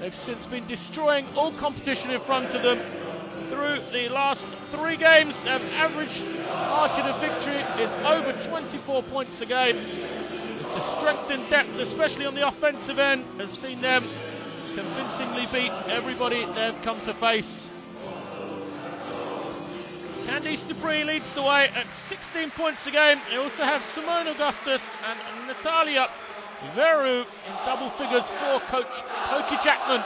They've since been destroying all competition in front of them. Through the last 3 games, their average margin of victory is over 24 points a game. The strength and depth, especially on the offensive end, has seen them convincingly beat everybody they've come to face. Candice Dupree leads the way at 16 points a game. They also have Simone Augustus and Natalia Veru in double figures for coach Koki Jackman.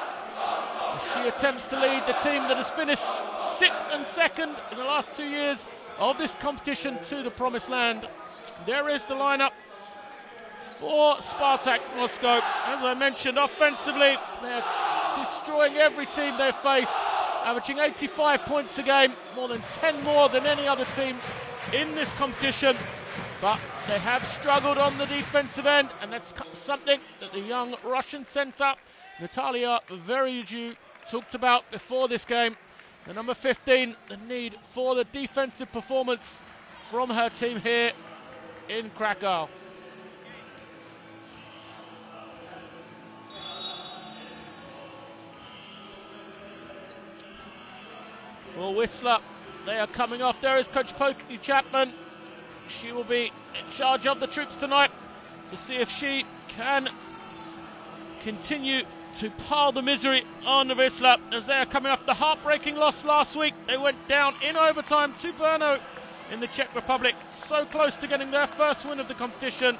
She attempts to lead the team that has finished 6th and 2nd in the last 2 years of this competition to the promised land. There is the lineup for Spartak Moscow. As I mentioned, offensively, they're destroying every team they've faced, averaging 85 points a game, more than 10 more than any other team in this competition. But they have struggled on the defensive end, and that's something that the young Russian centre, Natalia Veryuju, talked about before this game. The number 15, the need for the defensive performance from her team here in Krakow. For Wisla, they are coming off. There is Coach Koki Chapman. She will be in charge of the troops tonight to see if she can continue to pile the misery on Wisla as they are coming off the heartbreaking loss last week. They went down in overtime to Brno in the Czech Republic. So close to getting their first win of the competition.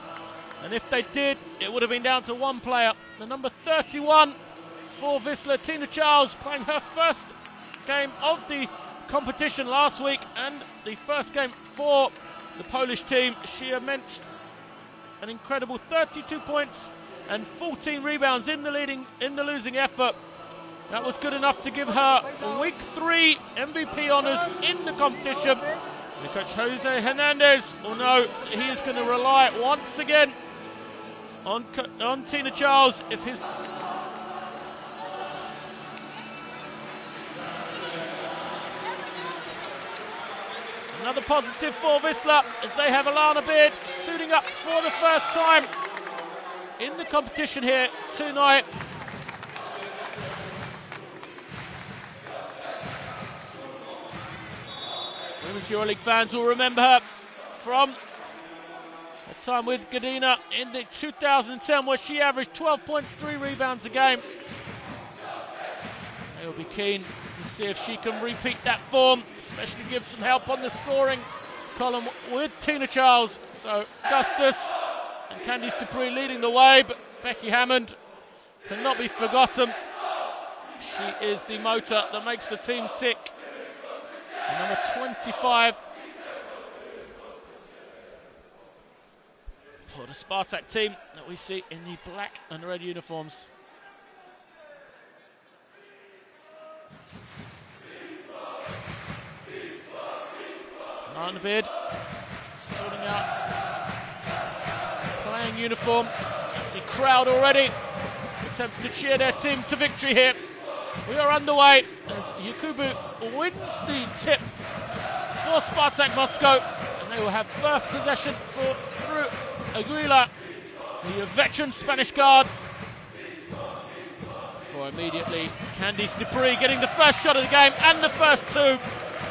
And if they did, it would have been down to 1 player. The number 31 for Wisla, Tina Charles, playing her first game of the competition last week and the first game for the Polish team. She immersed an incredible 32 points and 14 rebounds in the losing effort. That was good enough to give her week 3 MVP honours in the competition. And coach Jose Hernandez will know he is going to rely once again on Tina Charles if his another positive for Wisla as they have Alana Beard suiting up for the first time in the competition here tonight. Women's Euroleague fans will remember her from her time with Gdynia in the 2010 where she averaged 12 points, 3 rebounds a game. They will be keen to see if she can repeat that form, especially give some help on the scoring column with Tina Charles. So Augustus and Candice Dupree leading the way, but Becky Hammond cannot be forgotten. She is the motor that makes the team tick. And number 25 for the Spartak team that we see in the black and red uniforms. Alana Beard sorting out playing uniform. You see crowd already attempts to cheer their team to victory here. We are underway as Yakubu wins the tip for Spartak Moscow, and they will have first possession through Aguila, the veteran Spanish guard. For immediately Candice Dupree getting the first shot of the game and the first 2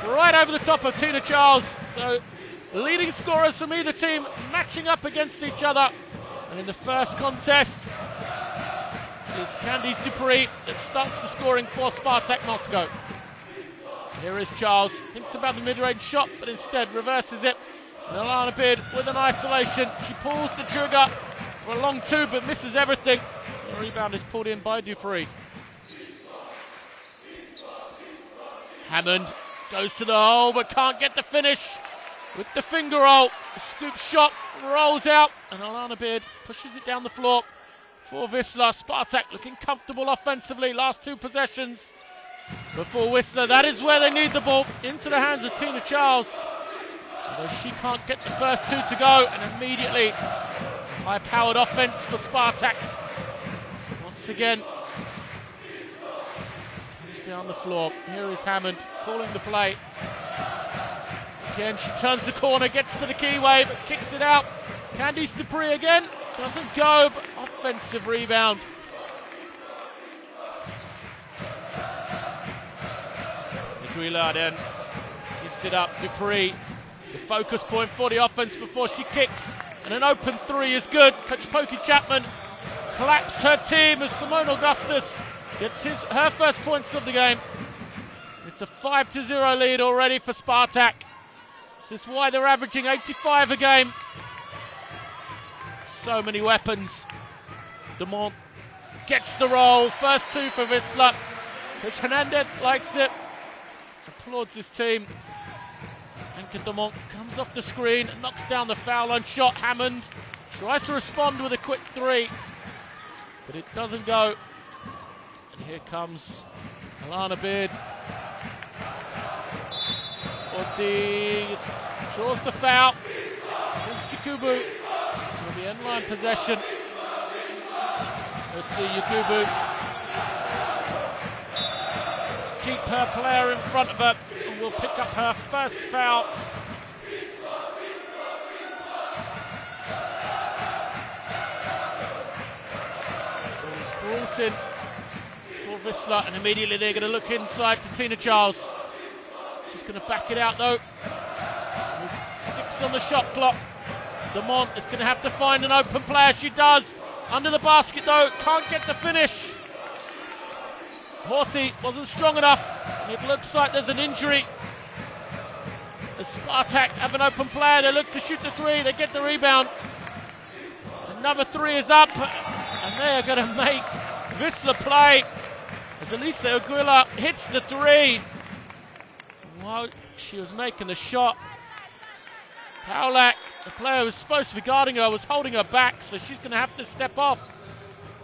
right over the top of Tina Charles. So leading scorers from either team matching up against each other, and in the first contest is Candice Dupree that starts the scoring for Spartak Moscow. Here is Charles, thinks about the mid-range shot, but instead reverses it. And Alana Beard with an isolation. She pulls the trigger for a long 2, but misses everything. The rebound is pulled in by Dupree. Hammond goes to the hole, but can't get the finish with the finger roll. The scoop shot rolls out, and Alana Beard pushes it down the floor. For Wisla, Spartak looking comfortable offensively, last 2 possessions. But for Wisla, that is where they need the ball, into the hands of Tina Charles. Although she can't get the first 2 to go, and immediately high-powered offense for Spartak. Once again, he's down on the floor. Here is Hammond calling the play. Again, she turns the corner, gets to the keyway, but kicks it out. Candice Dupree again. Doesn't go, but offensive rebound. Wisla then gives it up. Dupree, the focus point for the offense before she kicks. And an open three is good. Coach Pokey Chapman claps her team as Simone Augustus gets her first points of the game. It's a 5-0 lead already for Spartak. This is why they're averaging 85 a game. So many weapons. Demont gets the roll. First two for Wisla. Coach Hernandez likes it. Applauds his team. Anka Demont comes off the screen and knocks down the foul line shot. Hammond tries to respond with a quick three, but it doesn't go. And here comes Alana Beard. Ortiz draws the foul against Yakubu. So the end line possession. Let's see Yakubu keep her player in front of her and will pick up her first foul. Ball's brought in for Wisla, and immediately they're going to look inside to Tina Charles. She's going to back it out though. With 6 on the shot clock. Demont is going to have to find an open player. She does. Under the basket though, can't get the finish. Horty wasn't strong enough. It looks like there's an injury. The Spartak have an open player. They look to shoot the three. They get the rebound. Another three is up. And they are going to make Wisla play as Elisa Aguila hits the three. While she was making the shot, Paulak, the player who was supposed to be guarding her, was holding her back. So she's going to have to step off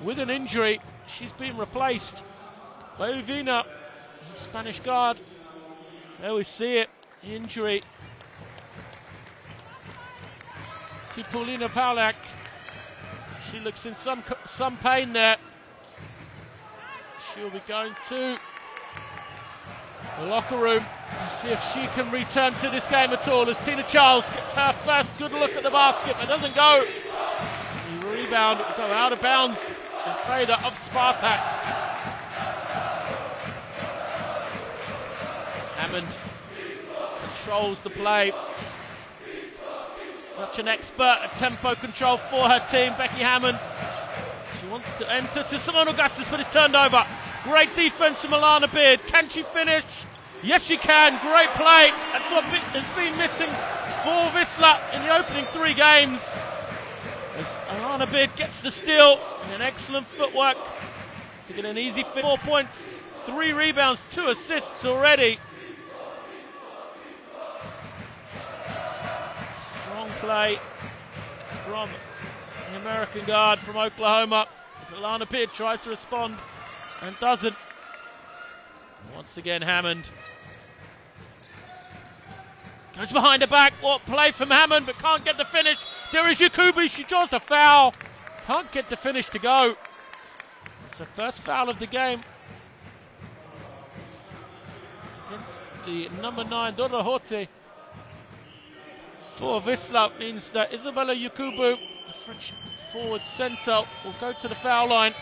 with an injury. She's been replaced by Uvina, the Spanish guard. There we see it, injury to Paulina Paulak. She looks in some pain there. She'll be going to the locker room to see if she can return to this game at all, as Tina Charles gets her first good look at the basket, but doesn't go. The rebound will go out of bounds in favour of Spartak. Hammond controls the play. Such an expert at tempo control for her team, Becky Hammond. She wants to enter to Simone Augustus, but it's turned over. Great defense from Alana Beard. Can she finish? Yes, she can. Great play. That's what has been missing for Wisla in the opening 3 games. As Alana Beard gets the steal and an excellent footwork to get an easy 4 points, 3 rebounds, 2 assists already. Strong play from the American guard from Oklahoma as Alana Beard tries to respond and doesn't. Once again, Hammond goes behind her back. What play from Hammond, but can't get the finish. There is Yakubu. She draws the foul. Can't get the finish to go. It's her first foul of the game against the number 9, Dora Horty. For Wisla means that Isabella Yakubu, the French forward centre, will go to the foul line.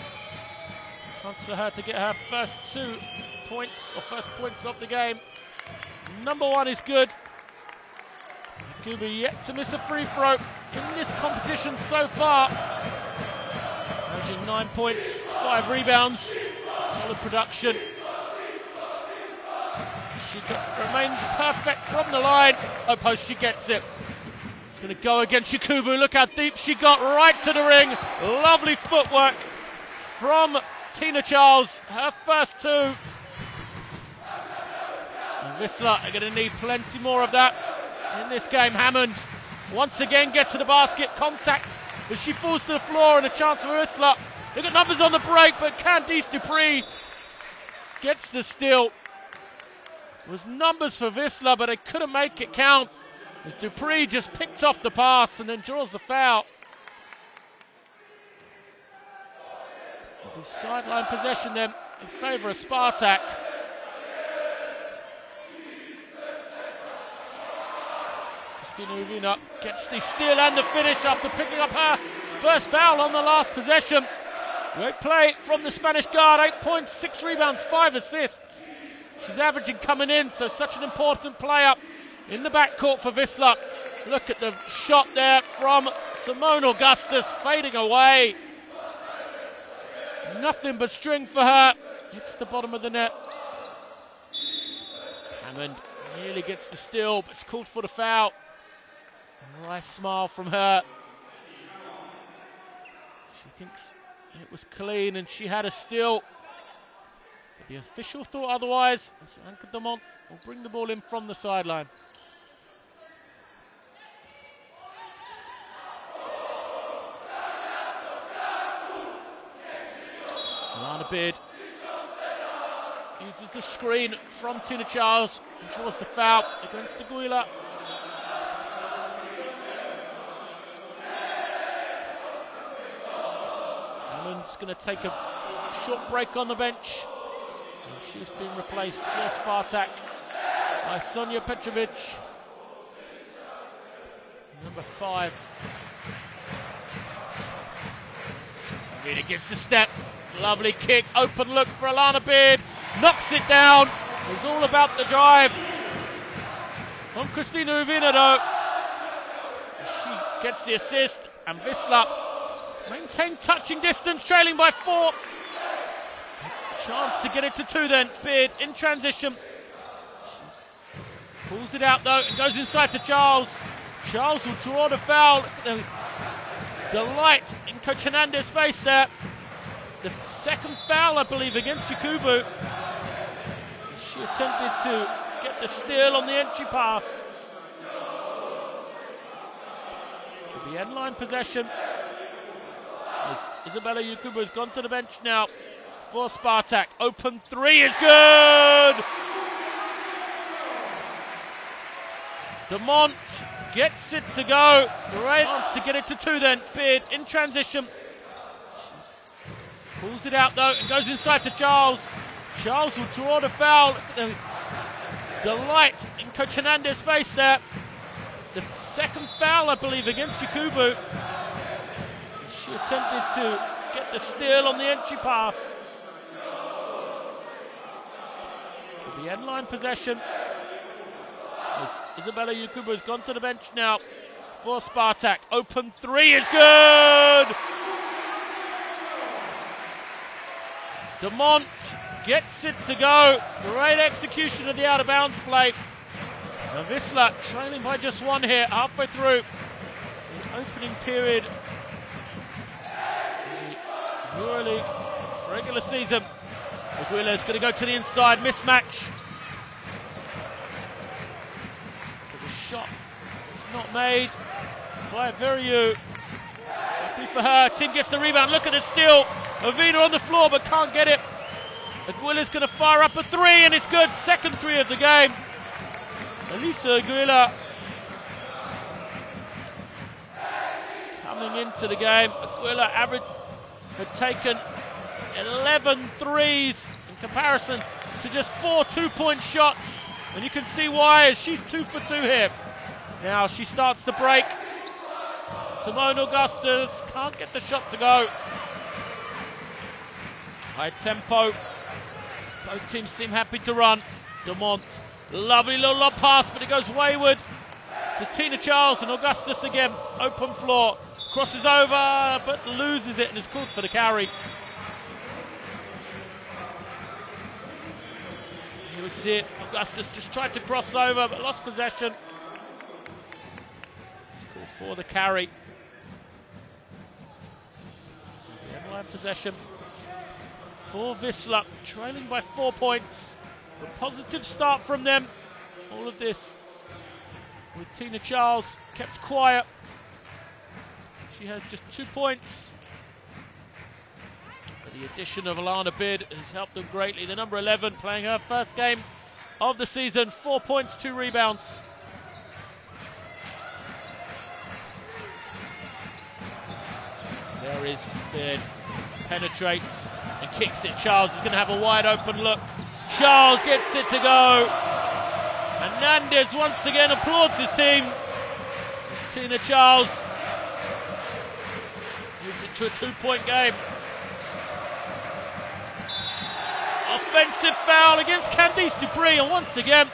Chance for her to get her first 2 points, or first points of the game. Number 1 is good. Yakubu yet to miss a free throw in this competition so far. Averaging 9 points, 5 rebounds, solid production. She remains perfect from the line. Oh, post, she gets it. It's going to go against Yakubu. Look how deep she got, right to the ring. Lovely footwork from Tina Charles, her first 2. And Wisla are going to need plenty more of that in this game. Hammond once again gets to the basket, contact as she falls to the floor, and a chance for Wisla. They've got numbers on the break, but Candice Dupree gets the steal. It was numbers for Wisla, but they couldn't make it count as Dupree just picked off the pass and then draws the foul. The sideline possession then in favour of Spartak. Christina Uvina gets the steal and the finish after picking up her first foul on the last possession. Great play from the Spanish guard. 8 points, 6 rebounds, 5 assists. She's averaging coming in, so such an important player in the backcourt for Wisla. Look at the shot there from Simone Augustus, fading away. Nothing but string for her. Hits the bottom of the net. Hammond nearly gets the steal, but it's called for the foul. A nice smile from her. She thinks it was clean and she had a steal. But the official thought otherwise. And so Anka Demont will bring the ball in from the sideline. Lana Beard uses the screen from Tina Charles and draws the foul against Wisla. Hammond's going to take a short break on the bench. And she's been replaced for Sparta&K by Sonia Petrovic, number 5. Really gets the step. Lovely kick, open look for Alana Beard, knocks it down. It's all about the drive from Christina Uvina though. She gets the assist and Wisla maintain touching distance, trailing by 4. Chance to get it to 2 then. Beard in transition. Pulls it out though and goes inside to Charles. Charles will draw the foul. The light in Coach Hernandez's face there. The second foul, I believe, against Yakubu. She attempted to get the steal on the entry pass. The end line possession. As Isabella Yakubu has gone to the bench now for Sparta&K. Open 3 is good! Demont gets it to go. Great chance to get it to 2 then. Beard in transition. Pulls it out though and goes inside to Charles. Charles will draw the foul. The light in Coach Hernandez's face there. It's the second foul, I believe, against Yakubu. She attempted to get the steal on the entry pass. The end line possession. As Isabella Yakubu has gone to the bench now for Sparta&K. Open 3 is good! Demont gets it to go. Great execution of the out-of-bounds play. Now Wisla trailing by just 1 here, halfway through the opening period of the Euroleague regular season. Wisla is going to go to the inside, mismatch. So the shot is not made by Veriu. Happy for her. Team gets the rebound. Look at the steal. Avina on the floor but can't get it. Aguila's going to fire up a 3 and it's good. Second 3 of the game. Elisa Aguila coming into the game. Aguila average had taken 11 threes in comparison to just 4 2-point shots. And you can see why, as she's 2 for 2 here. Now she starts the break. Simone Augustus can't get the shot to go. High tempo. Both teams seem happy to run. Demont, lovely little lob pass, but it goes wayward to Tina Charles and Augustus again. Open floor, crosses over, but loses it and is called for the carry. Here we see it. Augustus just tried to cross over, but lost possession. It's called for the carry. So the end line possession for Wisla, trailing by 4 points. A positive start from them. All of this with Tina Charles kept quiet. She has just 2 points. But the addition of Alana Beard has helped them greatly. The number 11 playing her first game of the season. 4 points, 2 rebounds. There is Beard. Penetrates and kicks it. Charles is going to have a wide open look. Charles gets it to go. Hernandez once again applauds his team. Tina Charles moves it to a 2-point game. Offensive Offensive foul against Candice Dupree, and once again,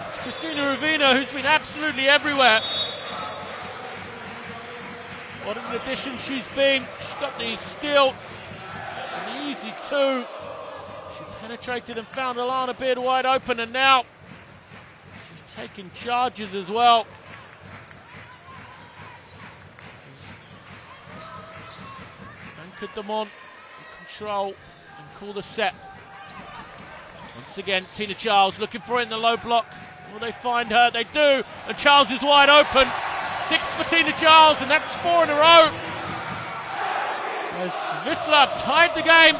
it's Christina Ravina who's been absolutely everywhere. What an addition she's been. She's got the steal, and the easy two. She penetrated and found Alana Beard wide open, and now she's taking charges as well. Anchored them on, control, and call the set. Once again, Tina Charles looking for it in the low block. Will they find her? They do, and Charles is wide open. 6 for Tina Charles, and that's 4 in a row. As Wisla tied the game.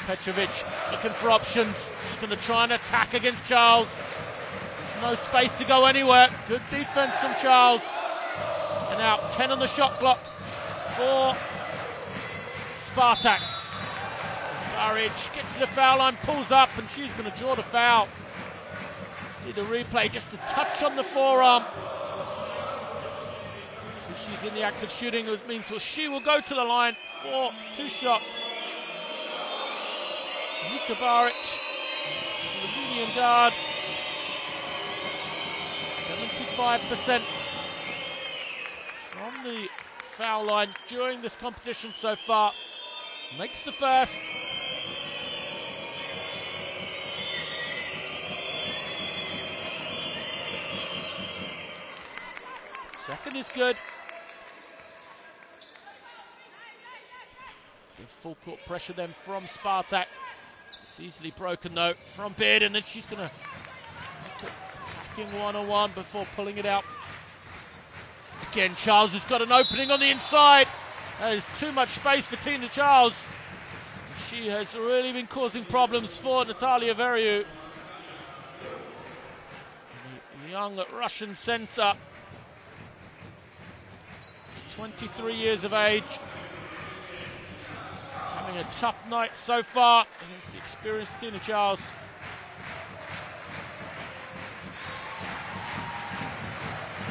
Petrovic looking for options. She's going to try and attack against Charles. There's no space to go anywhere. Good defense from Charles. And now 10 on the shot clock for Spartak. Burridge gets to the foul line, pulls up, and she's going to draw the foul. See the replay, just a touch on the forearm. So she's in the act of shooting, which means she will go to the line for 2 shots. Nika Baric, Slovenian guard, 75% from the foul line during this competition so far. Makes the first. Second is good. Good full court pressure then from Spartak. It's easily broken though from Beard, and then she's going to attacking one-on-one before pulling it out. Again, Charles has got an opening on the inside. There's too much space for Tina Charles. She has really been causing problems for Natalia Veriu. The young Russian centre. 23 years of age. He's having a tough night so far against the experienced Tina Charles.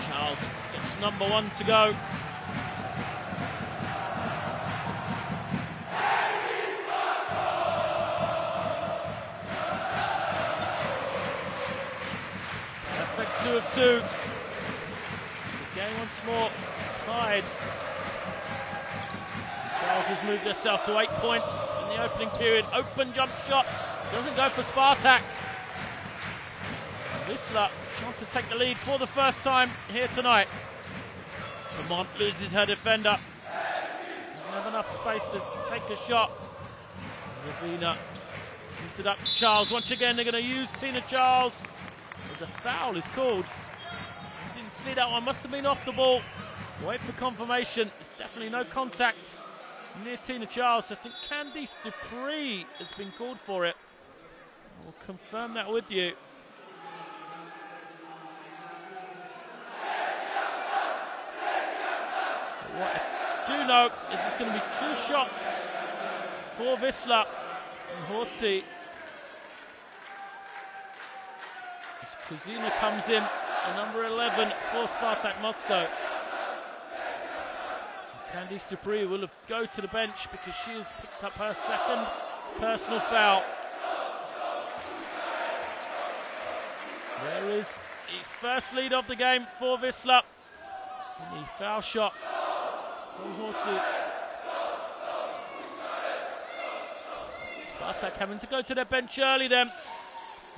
Charles gets number 1 to go. Perfect 2 of 2. The game once more. Tied. Charles has moved herself to 8 points in the opening period. Open jump shot. Doesn't go for Spartak. Wisla, chance to take the lead for the first time here tonight. Vermont loses her defender. Doesn't have enough space to take a shot. Ravina gives it up to Charles. Once again, they're going to use Tina Charles. There's a foul is called. Didn't see that one. Must have been off the ball. Wait for confirmation. There's definitely no contact near Tina Charles. I think Candice Dupree has been called for it. We'll confirm that with you. But what I do know is there's going to be 2 shots for Wisla and Horti. As Kuzina comes in, at number 11 for Spartak Moscow. Candice Dupree will go to the bench because she has picked up her 2nd personal foul. There is the first lead of the game for Wisla. And the foul shot from Horti. Spartak having to go to their bench early then.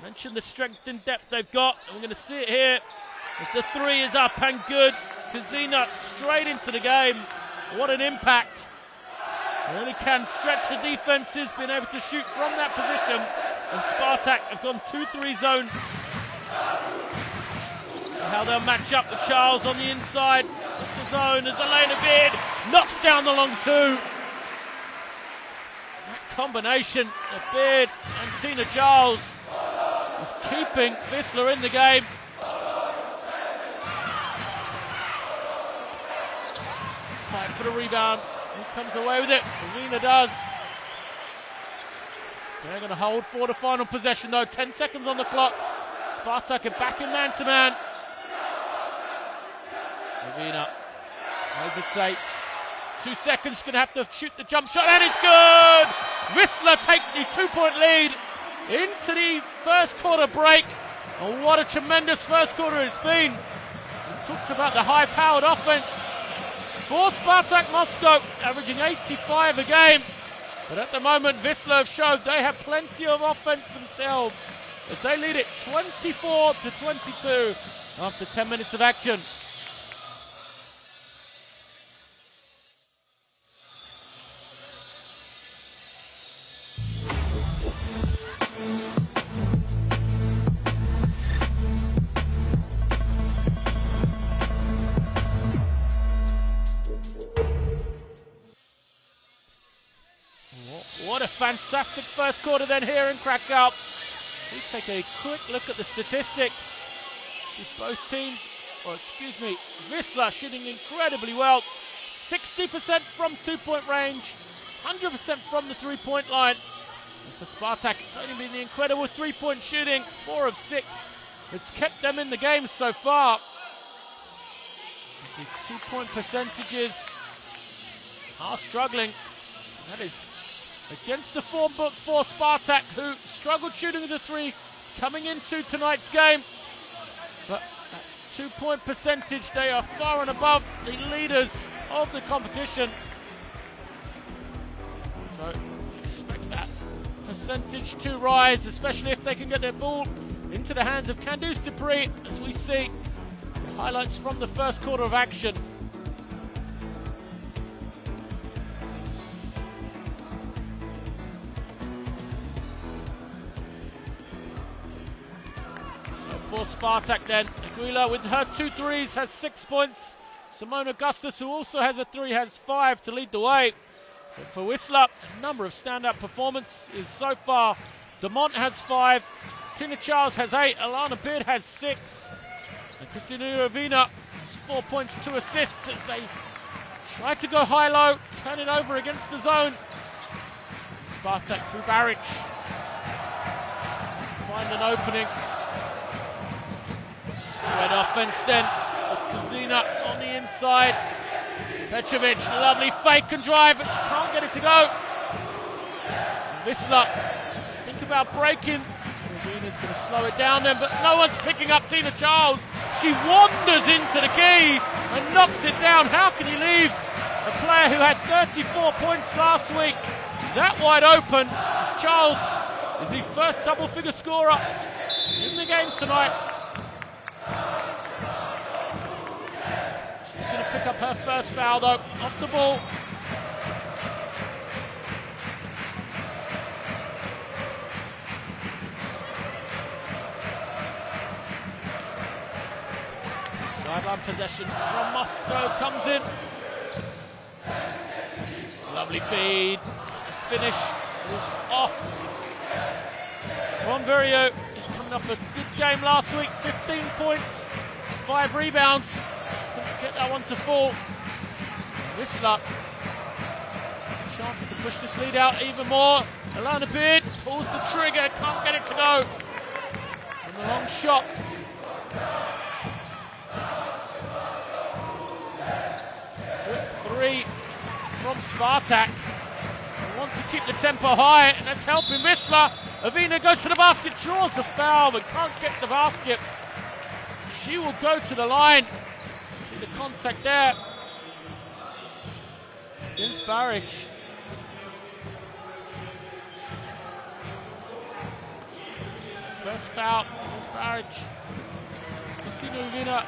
Mentioned the strength and depth they've got, and we're going to see it here as the 3 is up and good. Kazina straight into the game. What an impact. Really can stretch the defenses, being able to shoot from that position. And Spartak have gone 2-3 zone. See how they'll match up with Charles on the inside of the zone as Elena Beard knocks down the long 2. That combination of Beard and Tina Charles is keeping Wisla in the game. Fight for the rebound. Who comes away with it? Arena does. They're going to hold for the final possession though. 10 seconds on the clock. Spartak are back in man-to-man. Ravina hesitates. 2 seconds, going to have to shoot the jump shot, and it's good! Wisla take the 2-point lead into the first quarter break. And what a tremendous first quarter it's been. We talked about the high-powered offense for Spartak Moscow, averaging 85 a game. But at the moment, Wisla have showed they have plenty of offense themselves as they lead it 24-22 after 10 minutes of action. What a fantastic first quarter then here in Krakow. So we take a quick look at the statistics. Both teams, Wisla shooting incredibly well. 60% from 2-point range, 100% from the 3-point line. And for Spartak, it's only been the incredible 3-point shooting, 4 of 6. It's kept them in the game so far. The 2-point percentages are struggling. That is against the form book for Spartak, who struggled shooting the 3 coming into tonight's game. But at 2-point percentage, they are far and above the leaders of the competition. So expect that percentage to rise, especially if they can get their ball into the hands of Candice Dupree, as we see the highlights from the first quarter of action. For Spartak then, Aguila with her 2 threes has 6 points. Simone Augustus, who also has a 3, has 5 to lead the way. But for Wisla, a number of standout performances so far. Demont has 5, Tina Charles has 8, Alana Beard has 6. And Kristina Urovina has 4 points, 2 assists as they try to go high-low, turn it over against the zone. Spartak through Baric to find an opening. Spread offense then, Kuzina on the inside. Petrovic, lovely fake and drive, but she can't get it to go. Wisla, think about breaking. Rovina's going to slow it down then, but no one's picking up Tina Charles. She wanders into the key and knocks it down. How can you leave a player who had 34 points last week that wide open? As Charles is the first double-figure scorer in the game tonight. She's going to pick up her first foul though, off the ball. Sideline possession from Moscow comes in. Lovely feed. The finish was off. Ron Verrier is coming off a good game last week, 15 points, 5 rebounds. Couldn't get that one to fall. Wisla, chance to push this lead out even more. Alana Beard pulls the trigger, can't get it to go. And the long shot. Good 3 from Spartak. They want to keep the tempo high, and that's helping Wisla. Avina goes to the basket, draws the foul, but can't get the basket. She will go to the line. See the contact there. Against Baric. First foul against Baric. Christina Avina.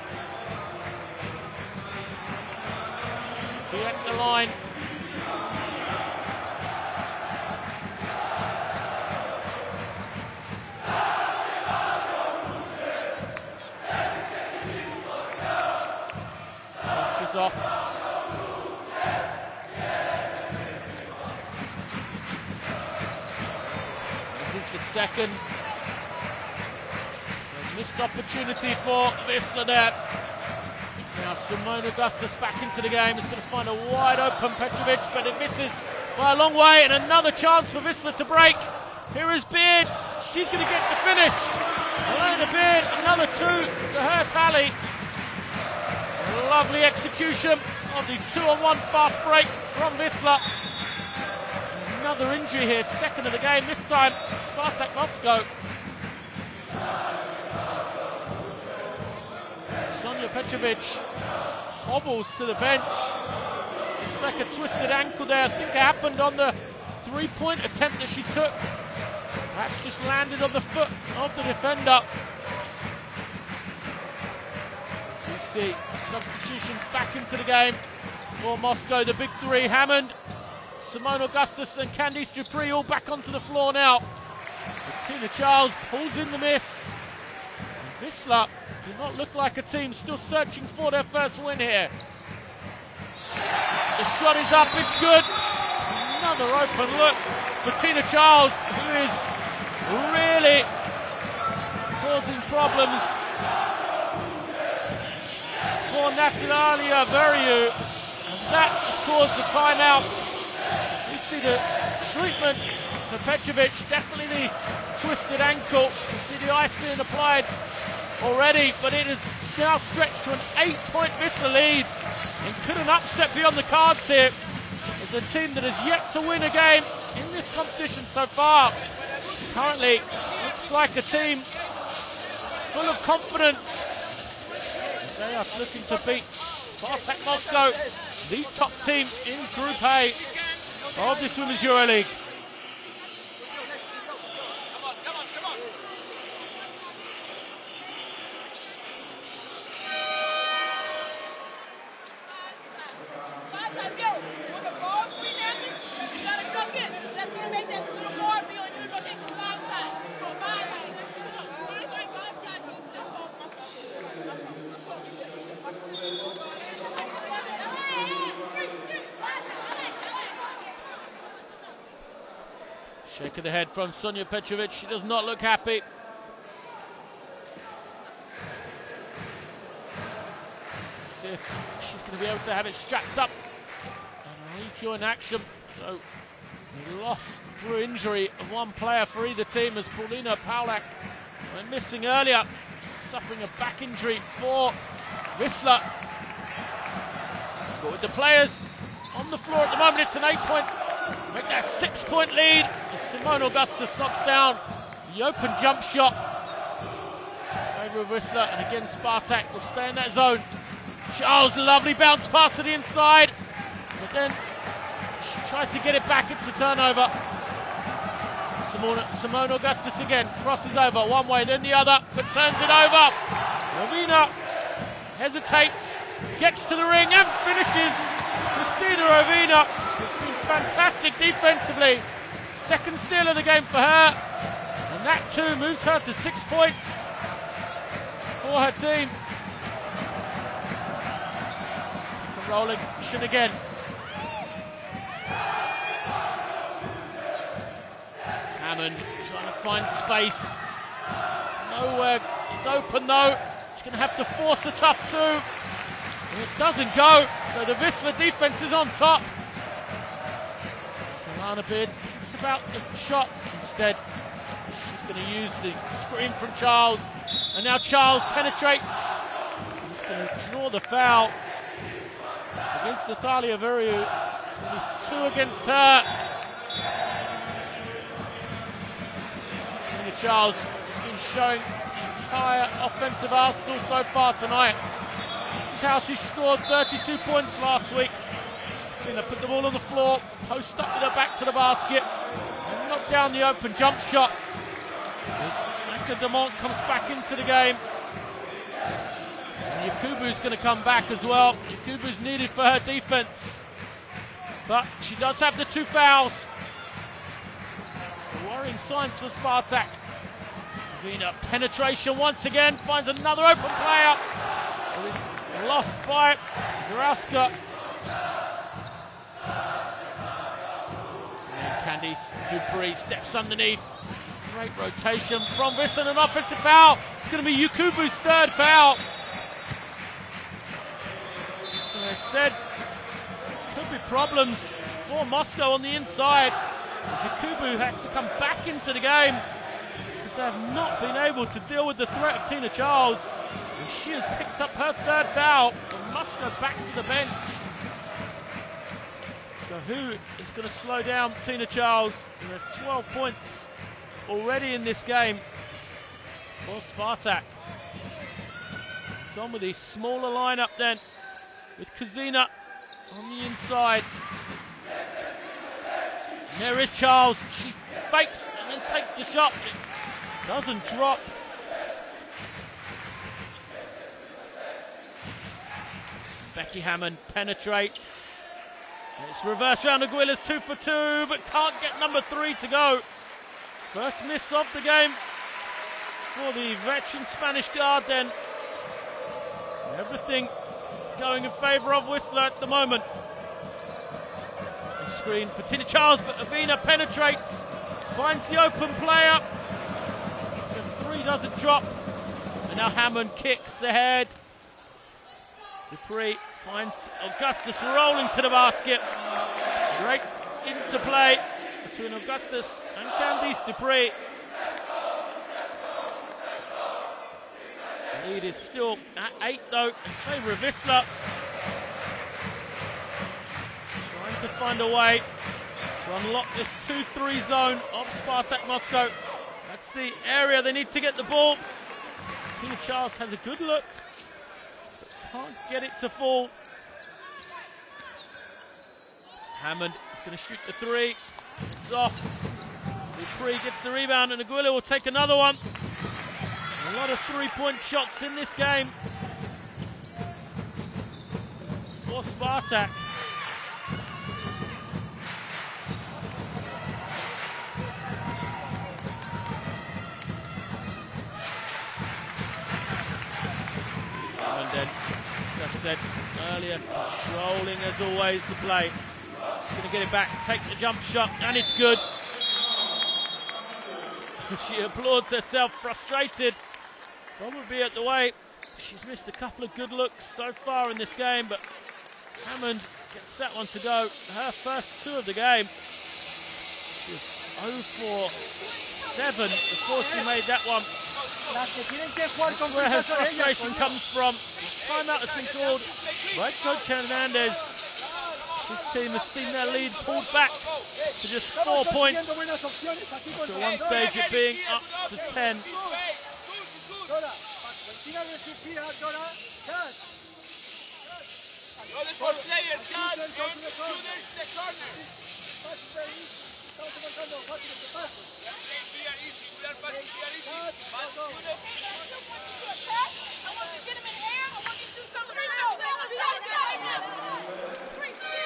Be at the line. Off. This is the second. So missed opportunity for Wisla there. Now Simone Augustus back into the game. Is going to find a wide open Petrovic, but it misses by a long way, and another chance for Wisla to break. Here is Beard. She's going to get the finish. Alana Beard, another 2 to her tally. Lovely execution of the 2-on-1 fast break from Wisla. Another injury here, second of the game, this time Sparta&K Moscow. Sonia Petrovic hobbles to the bench. It's like a twisted ankle there. I think it happened on the three-point attempt that she took. Perhaps just landed on the foot of the defender. We see substitutions back into the game for Moscow. The big three, Hammond, Simone Augustus and Candice Dupree all back onto the floor now. Tina Charles pulls in the miss. And Wisla do not look like a team still searching for their first win here. The shot is up, it's good. Another open look for Tina Charles, who is really causing problems for Natalia Veriu. And that has caused the timeout. We see the treatment to Petrovic, definitely the twisted ankle. You see the ice being applied already, but it is now stretched to an 8-point Wisla lead. And could an upset be on the cards here? As a team that has yet to win a game in this competition so far. Currently, looks like a team full of confidence. They are looking to beat Sparta&K Moscow, the top team in Group A of this Women's Euroleague. Shake of the head from Sonia Petrovic. She does not look happy. Let's see if she's going to be able to have it strapped up and rejoin action. So, the loss through injury of one player for either team, as Paulina Paulak went missing earlier, suffering a back injury for Wisla. But with the players on the floor at the moment, it's an 8-point, make that 6-point lead. As Simone Augustus knocks down the open jump shot over Wisla, and again Sparta&K will stay in that zone. Charles, lovely bounce pass to the inside, but then she tries to get it back. It's a turnover. Simone Augustus again crosses over one way then the other, but turns it over. Rovina hesitates, gets to the ring and finishes. Christina Rovina has been fantastic defensively. Second steal of the game for her, and that too moves her to 6 points for her team. Rolling action again. Hammond trying to find space. Nowhere is open though. She's going to have to force a tough two. And it doesn't go, so the Wisla defense is on top. Solana Bid thinks about the shot. Instead, she's going to use the screen from Charles. And now Charles penetrates. He's going to draw the foul against Natalia Veriu. So there's 2 against her. Tina Charles has been showing the entire offensive arsenal so far tonight. This is how she scored 32 points last week. We've seen her put the ball on the floor, post up with her back to the basket, and knock down the open jump shot. As Anka Demont comes back into the game. And Yakubu's going to come back as well. Yakubu's needed for her defense. But she does have the 2 fouls. Worrying signs for Sparta&K. Rovina penetration once again, finds another open player. It is lost by Zarowska. And Candice Dupree steps underneath. Great rotation from Wisla, an offensive foul. It's going to be Yakubu's 3rd foul. So I said, could be problems for Moscow on the inside. Yakubu has to come back into the game because they have not been able to deal with the threat of Tina Charles. And she has picked up her 3rd foul and must go back to the bench. who is going to slow down Tina Charles, who has 12 points already in this game for Sparta&K. Gone with the smaller lineup then, with Kazina on the inside. And there is Charles. She fakes and then takes the shot. It doesn't drop. Becky Hammond penetrates. And it's reverse round. Aguila's 2 for 2, but can't get number 3 to go. First miss of the game for the veteran Spanish guard then. Everything is going in favour of Wisla at the moment. The screen for Tina Charles, but Avina penetrates, finds the open player. The 3 doesn't drop. And now Hammond kicks ahead. Dupree finds Augustus rolling to the basket. Great interplay between Augustus and Candice Dupree. The lead is still at 8 though, in favour of Wisla. Trying to find a way to unlock this 2-3 zone of Sparta&K Moscow. That's the area they need to get the ball. Tina Charles has a good look, but can't get it to fall. Hammond is going to shoot the 3. It's off. Dupree gets the rebound and Aguila will take another one. A lot of 3-point shots in this game for Sparta&K. And then, as I said earlier, rolling as always the play. Going to get it back, take the jump shot, and it's good. She applauds herself, frustrated. Probably at the way. She's missed a couple of good looks so far in this game, but Hammond gets that one to go. Her first 2 of the game. She was 0 for 7 before she made that one. That's where her frustration comes from. Timeout has been called by Coach Hernandez. His team has seen their lead pulled back to just 4 points. After one stage it being up to 10.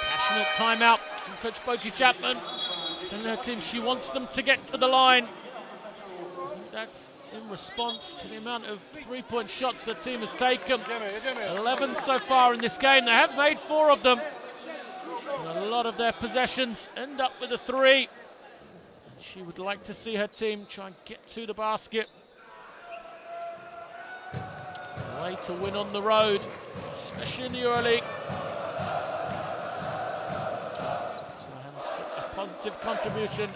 Passionate timeout from Coach Bogie Chapman. Telling her team she wants them to get to the line. That's in response to the amount of 3-point shots the team has taken. 11 so far in this game. They have made 4 of them. And a lot of their possessions end up with a 3. She would like to see her team try and get to the basket. A way to win on the road, especially in the Euroleague. A positive contribution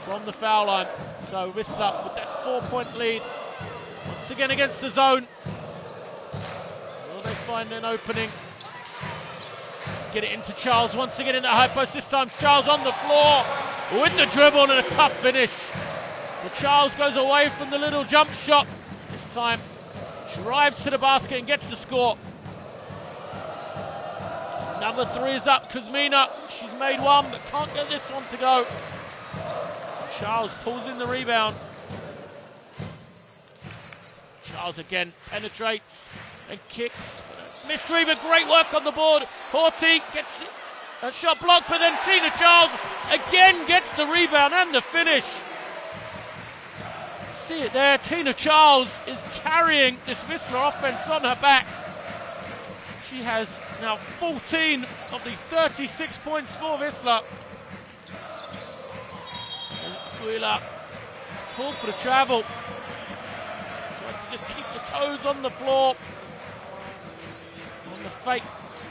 from the foul line. So Wisla with that 4-point lead. Once again against the zone. Will they find an opening? Get it into Charles once again in the high post. This time Charles on the floor with the dribble and a tough finish. So Charles goes away from the little jump shot. This time drives to the basket and gets the score. Number 3 is up, Kuzmina. She's made 1 but can't get this one to go. Charles pulls in the rebound. Charles again penetrates and kicks. Missed rebound, great work on the board. Horty gets a shot blocked, but then Tina Charles again gets the rebound and the finish. See it there, Tina Charles is carrying this Wisla offense on her back. She has now 14 of the 36 points for Wisla. Aguila is called for the travel. Trying to just keep the toes on the floor. On the fake,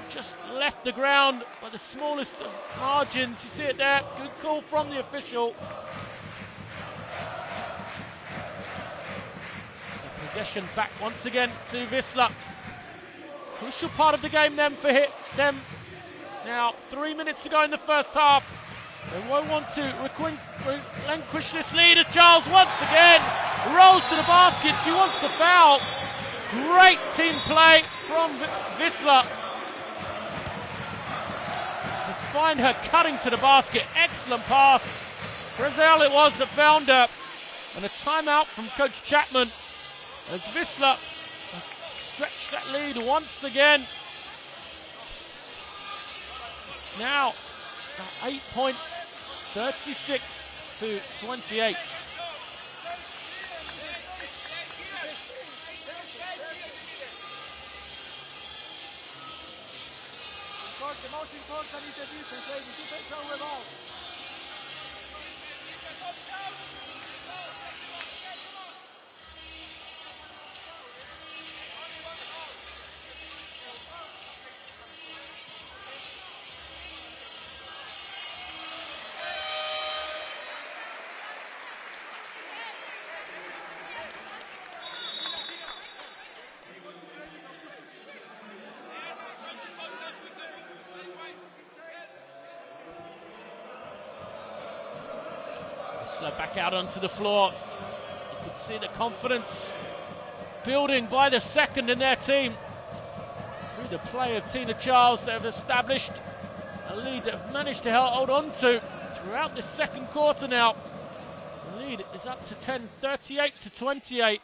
just left the ground by the smallest of margins. You see it there, good call from the official. So possession back once again to Wisla. Crucial part of the game then for them. now. 3 minutes to go in the first half. They won't want to relinquish this lead as Charles once again rolls to the basket. She wants a foul. Great team play from Wisla to find her cutting to the basket. Excellent pass. Brazil it was that found her. And a timeout from Coach Chapman as Wisla stretch that lead once again. It's now 8 points, 36-28. The most important is the defense, ladies. Defense over all. Back out onto the floor. You could see the confidence building by the second in their team. Through the play of Tina Charles, they've established a lead that have managed to hold on to throughout this second quarter now. The lead is up to 10, 38-28.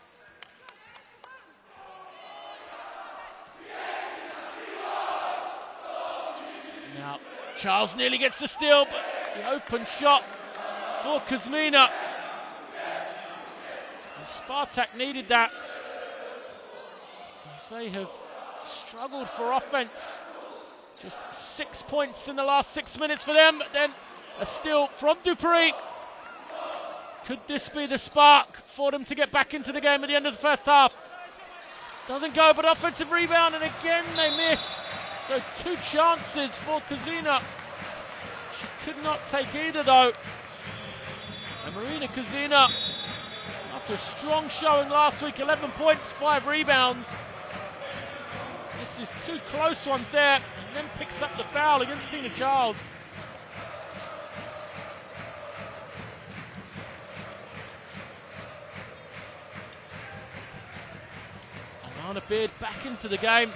Now, Charles nearly gets the steal, but the open shot for Kuzmina. And Spartak needed that, as they have struggled for offense. Just 6 points in the last 6 minutes for them, but then a steal from Dupree. Could this be the spark for them to get back into the game at the end of the first half? Doesn't go, but offensive rebound, and again they miss. So 2 chances for Kuzina. She could not take either though. And Marina Kuzina, after a strong showing last week, 11 points, 5 rebounds. This is 2 close ones there, and then picks up the foul against Tina Charles. Alana Beard back into the game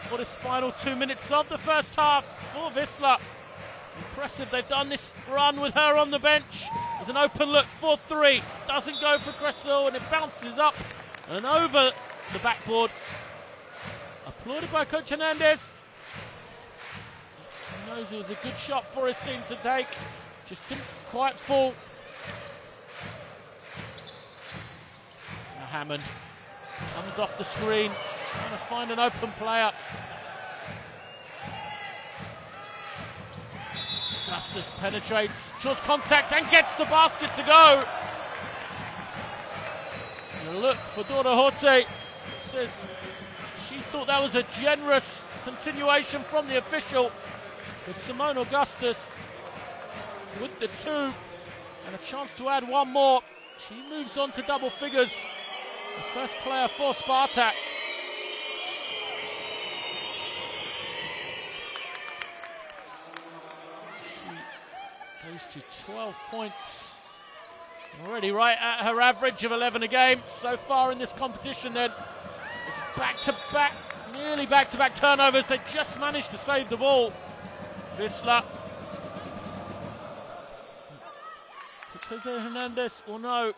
for this final 2 minutes of the first half for Wisla. Impressive, they've done this run with her on the bench. There's an open look for 3. Doesn't go for Cressel, and it bounces up and over the backboard. Applauded by Coach Hernandez. He knows it was a good shot for his team to take. Just didn't quite fall. Now Hammond comes off the screen, trying to find an open player. Augustus penetrates, draws contact and gets the basket to go. And a look for Dora Horte. Says she thought that was a generous continuation from the official. With Simone Augustus with the 2 and a chance to add 1 more. She moves on to double figures. The first player for Spartak. Goes to 12 points. Already right at her average of 11 a game so far in this competition then. It's back-to-back, nearly back-to-back turnovers. They just managed to save the ball. Wisla. Because Hernandez will know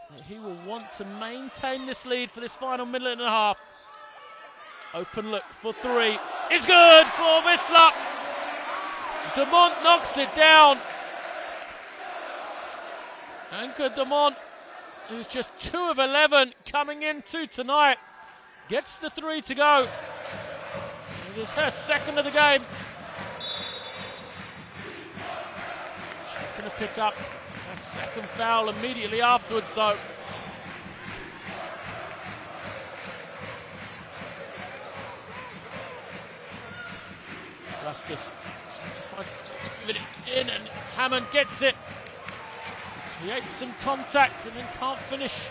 that he will want to maintain this lead for this final minute and a half. Open look for 3. It's good for Wisla. Demont knocks it down. Anchor Demont, who's just 2 of 11 coming into tonight, gets the 3 to go. It is her second of the game. She's going to pick up her second foul immediately afterwards though. Augustus it in, and Hammond gets it. Creates some contact and then can't finish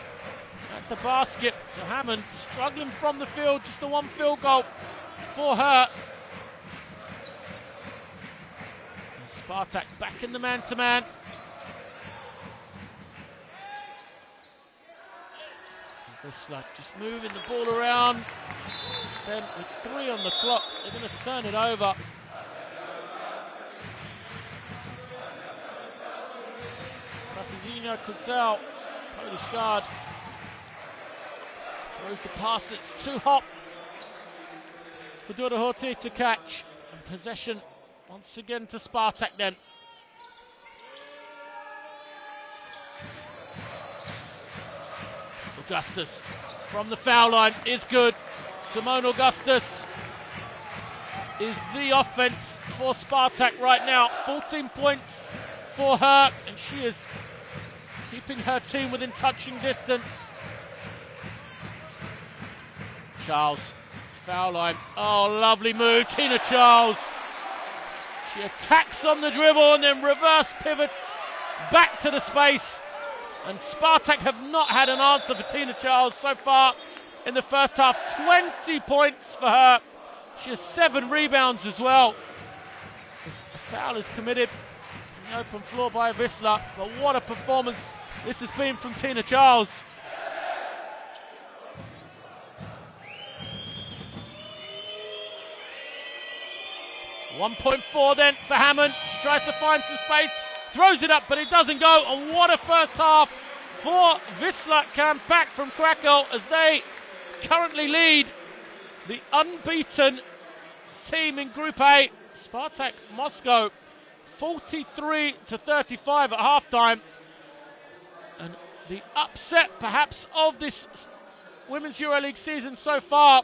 at the basket. So Hammond struggling from the field, just the 1 field goal for her. Spartak back in the man-to-man. Wisla just moving the ball around. Then with 3 on the clock, they're going to turn it over. Satizino Kozel, Polish guard, throws the pass, it's too hot for Dorahorty to catch. And possession once again to Spartak then. Augustus from the foul line is good. Simone Augustus is the offense for Spartak right now. 14 points for her, and she is keeping her team within touching distance. Charles, foul line. Oh, lovely move, Tina Charles. She attacks on the dribble and then reverse pivots back to the space. And Spartak have not had an answer for Tina Charles so far in the first half. 20 points for her. She has 7 rebounds as well. A foul is committed in the open floor by Wisla. But what a performance this has been from Tina Charles. .4 then for Hammond. She tries to find some space. Throws it up, but it doesn't go. And what a first half for Wisla Kampak from Krakow, as they currently lead the unbeaten team in Group A, Spartak Moscow, 43-35 at halftime. And the upset, perhaps, of this Women's EuroLeague season so far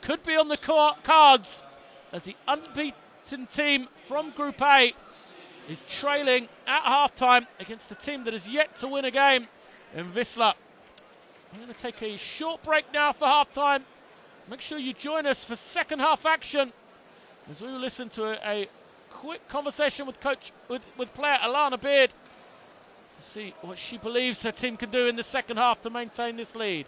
could be on the cards, as the unbeaten team from Group A is trailing at halftime against the team that has yet to win a game in Wisla. I'm going to take a short break now for halftime. Make sure you join us for second half action, as we will listen to a quick conversation with player Alana Beard to see what she believes her team can do in the second half to maintain this lead.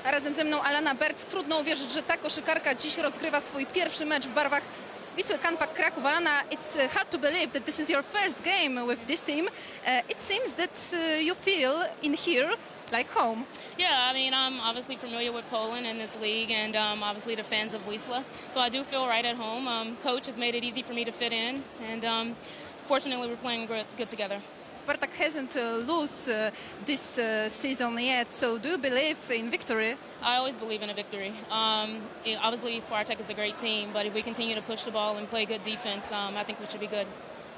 A razem ze mną Alana Bert. Trudno uwierzyć, że ta koszykarka dziś rozgrywa swój pierwszy mecz w barwach Wisły Kraków. Alana, it's hard to believe that this is your first game with this team. It seems that you feel in here like home. Yeah, I mean, I'm obviously familiar with Poland and this league and obviously the fans of Wisla. So I do feel right at home. Coach has made it easy for me to fit in and fortunately we're playing good together. Spartak hasn't lost this season yet, so do you believe in victory? I always believe in a victory. Obviously, Spartak is a great team, but if we continue to push the ball and play good defense, I think we should be good.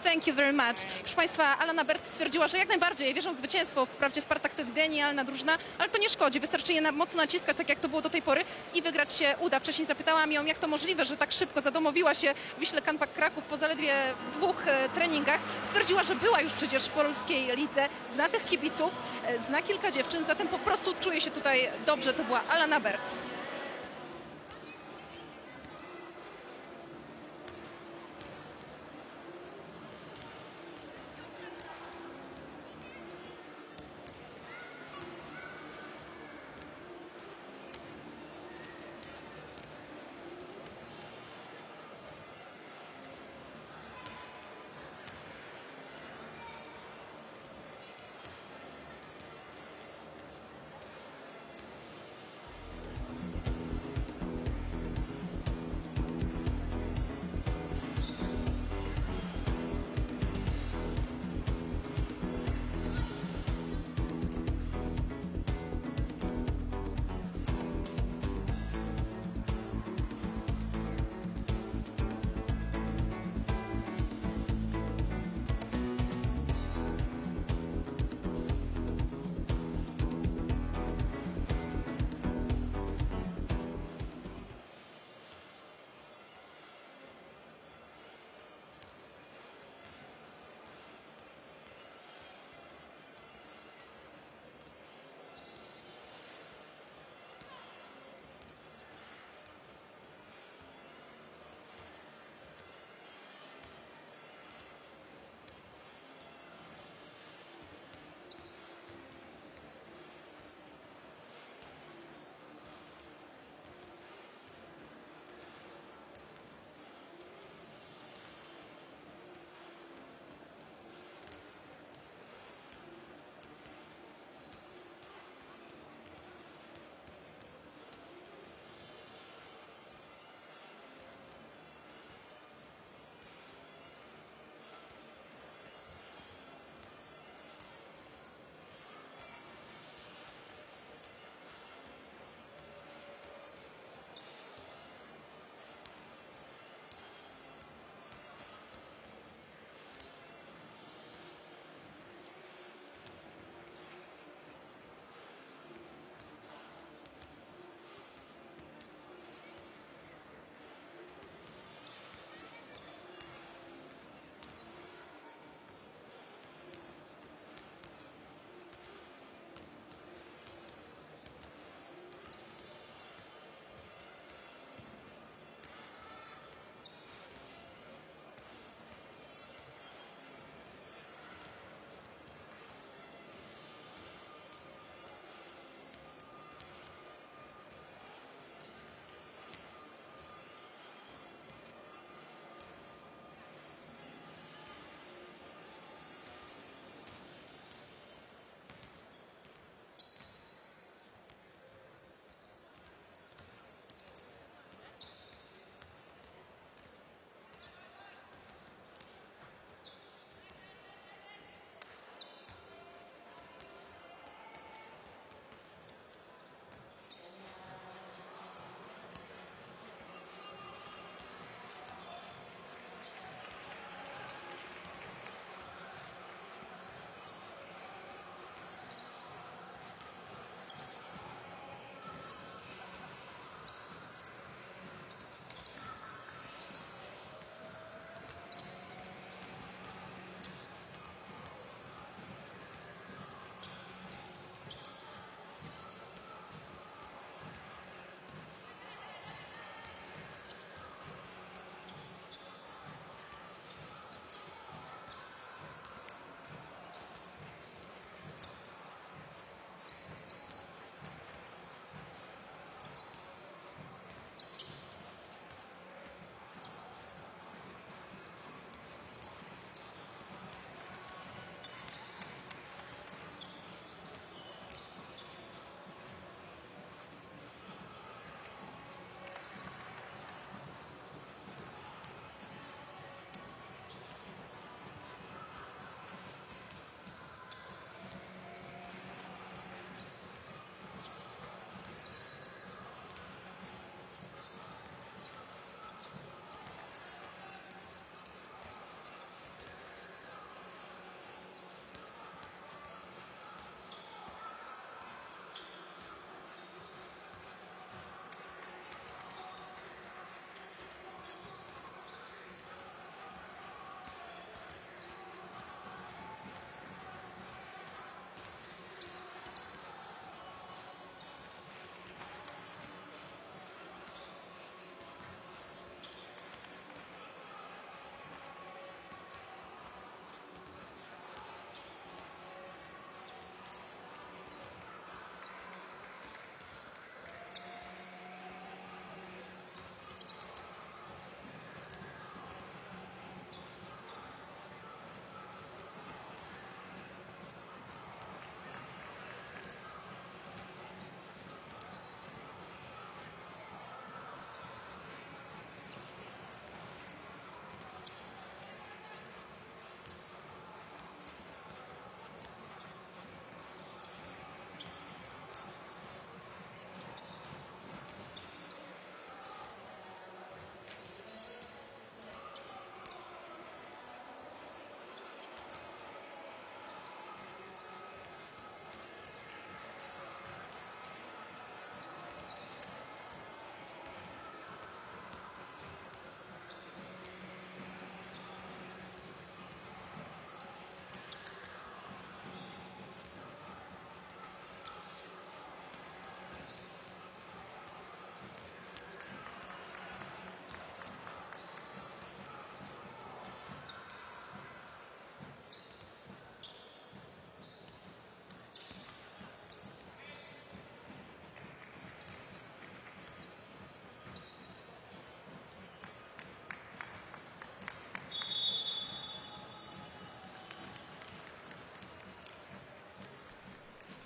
Thank you very much. Proszę Państwa, Alana Bert stwierdziła, że jak najbardziej wierzą w zwycięstwo. Wprawdzie Spartak to jest genialna drużyna, ale to nie szkodzi. Wystarczy je mocno naciskać, tak jak to było do tej pory i wygrać się uda. Wcześniej zapytałam ją, jak to możliwe, że tak szybko zadomowiła się w Wiśle Kraków po zaledwie 2 treningach. Stwierdziła, że była już przecież w polskiej lidze, zna tych kibiców, zna kilka dziewczyn, zatem po prostu czuje się tutaj dobrze. To była Alana Bert.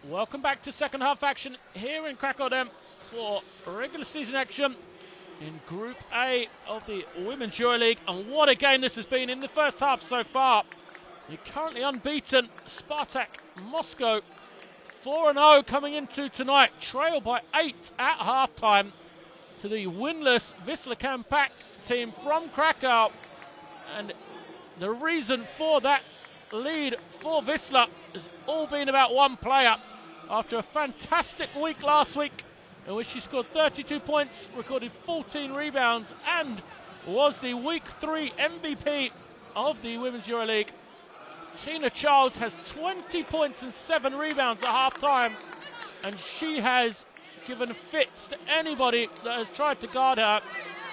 Welcome back to second half action here in Krakow for regular season action in Group A of the Women's Euroleague. And what a game this has been in the first half so far. The currently unbeaten Spartak Moscow, 4-0 coming into tonight, trail by 8 at halftime to the winless Wisla Kampak team from Krakow. And the reason for that lead for Wisla has all been about one player. After a fantastic week last week in which she scored 32 points, recorded 14 rebounds, and was the Week 3 MVP of the Women's Euroleague, Tina Charles has 20 points and 7 rebounds at half-time, and she has given fits to anybody that has tried to guard her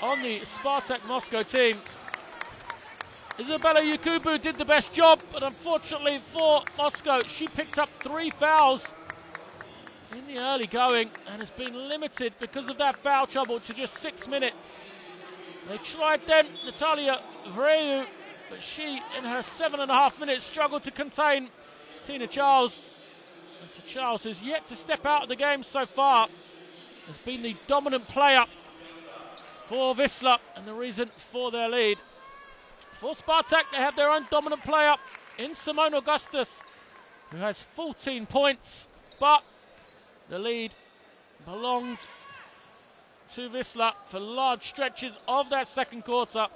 on the Spartak Moscow team. Isabella Yakubu did the best job, but unfortunately for Moscow, she picked up 3 fouls in the early going and has been limited because of that foul trouble to just 6 minutes. They tried then Natalia Vreu, but she, in her 7.5 minutes, struggled to contain Tina Charles. And so Charles, who's yet to step out of the game so far, has been the dominant player for Wisla and the reason for their lead. For Spartak, they have their own dominant player in Simone Augustus, who has 14 points, but the lead belonged to Wisla for large stretches of that second quarter.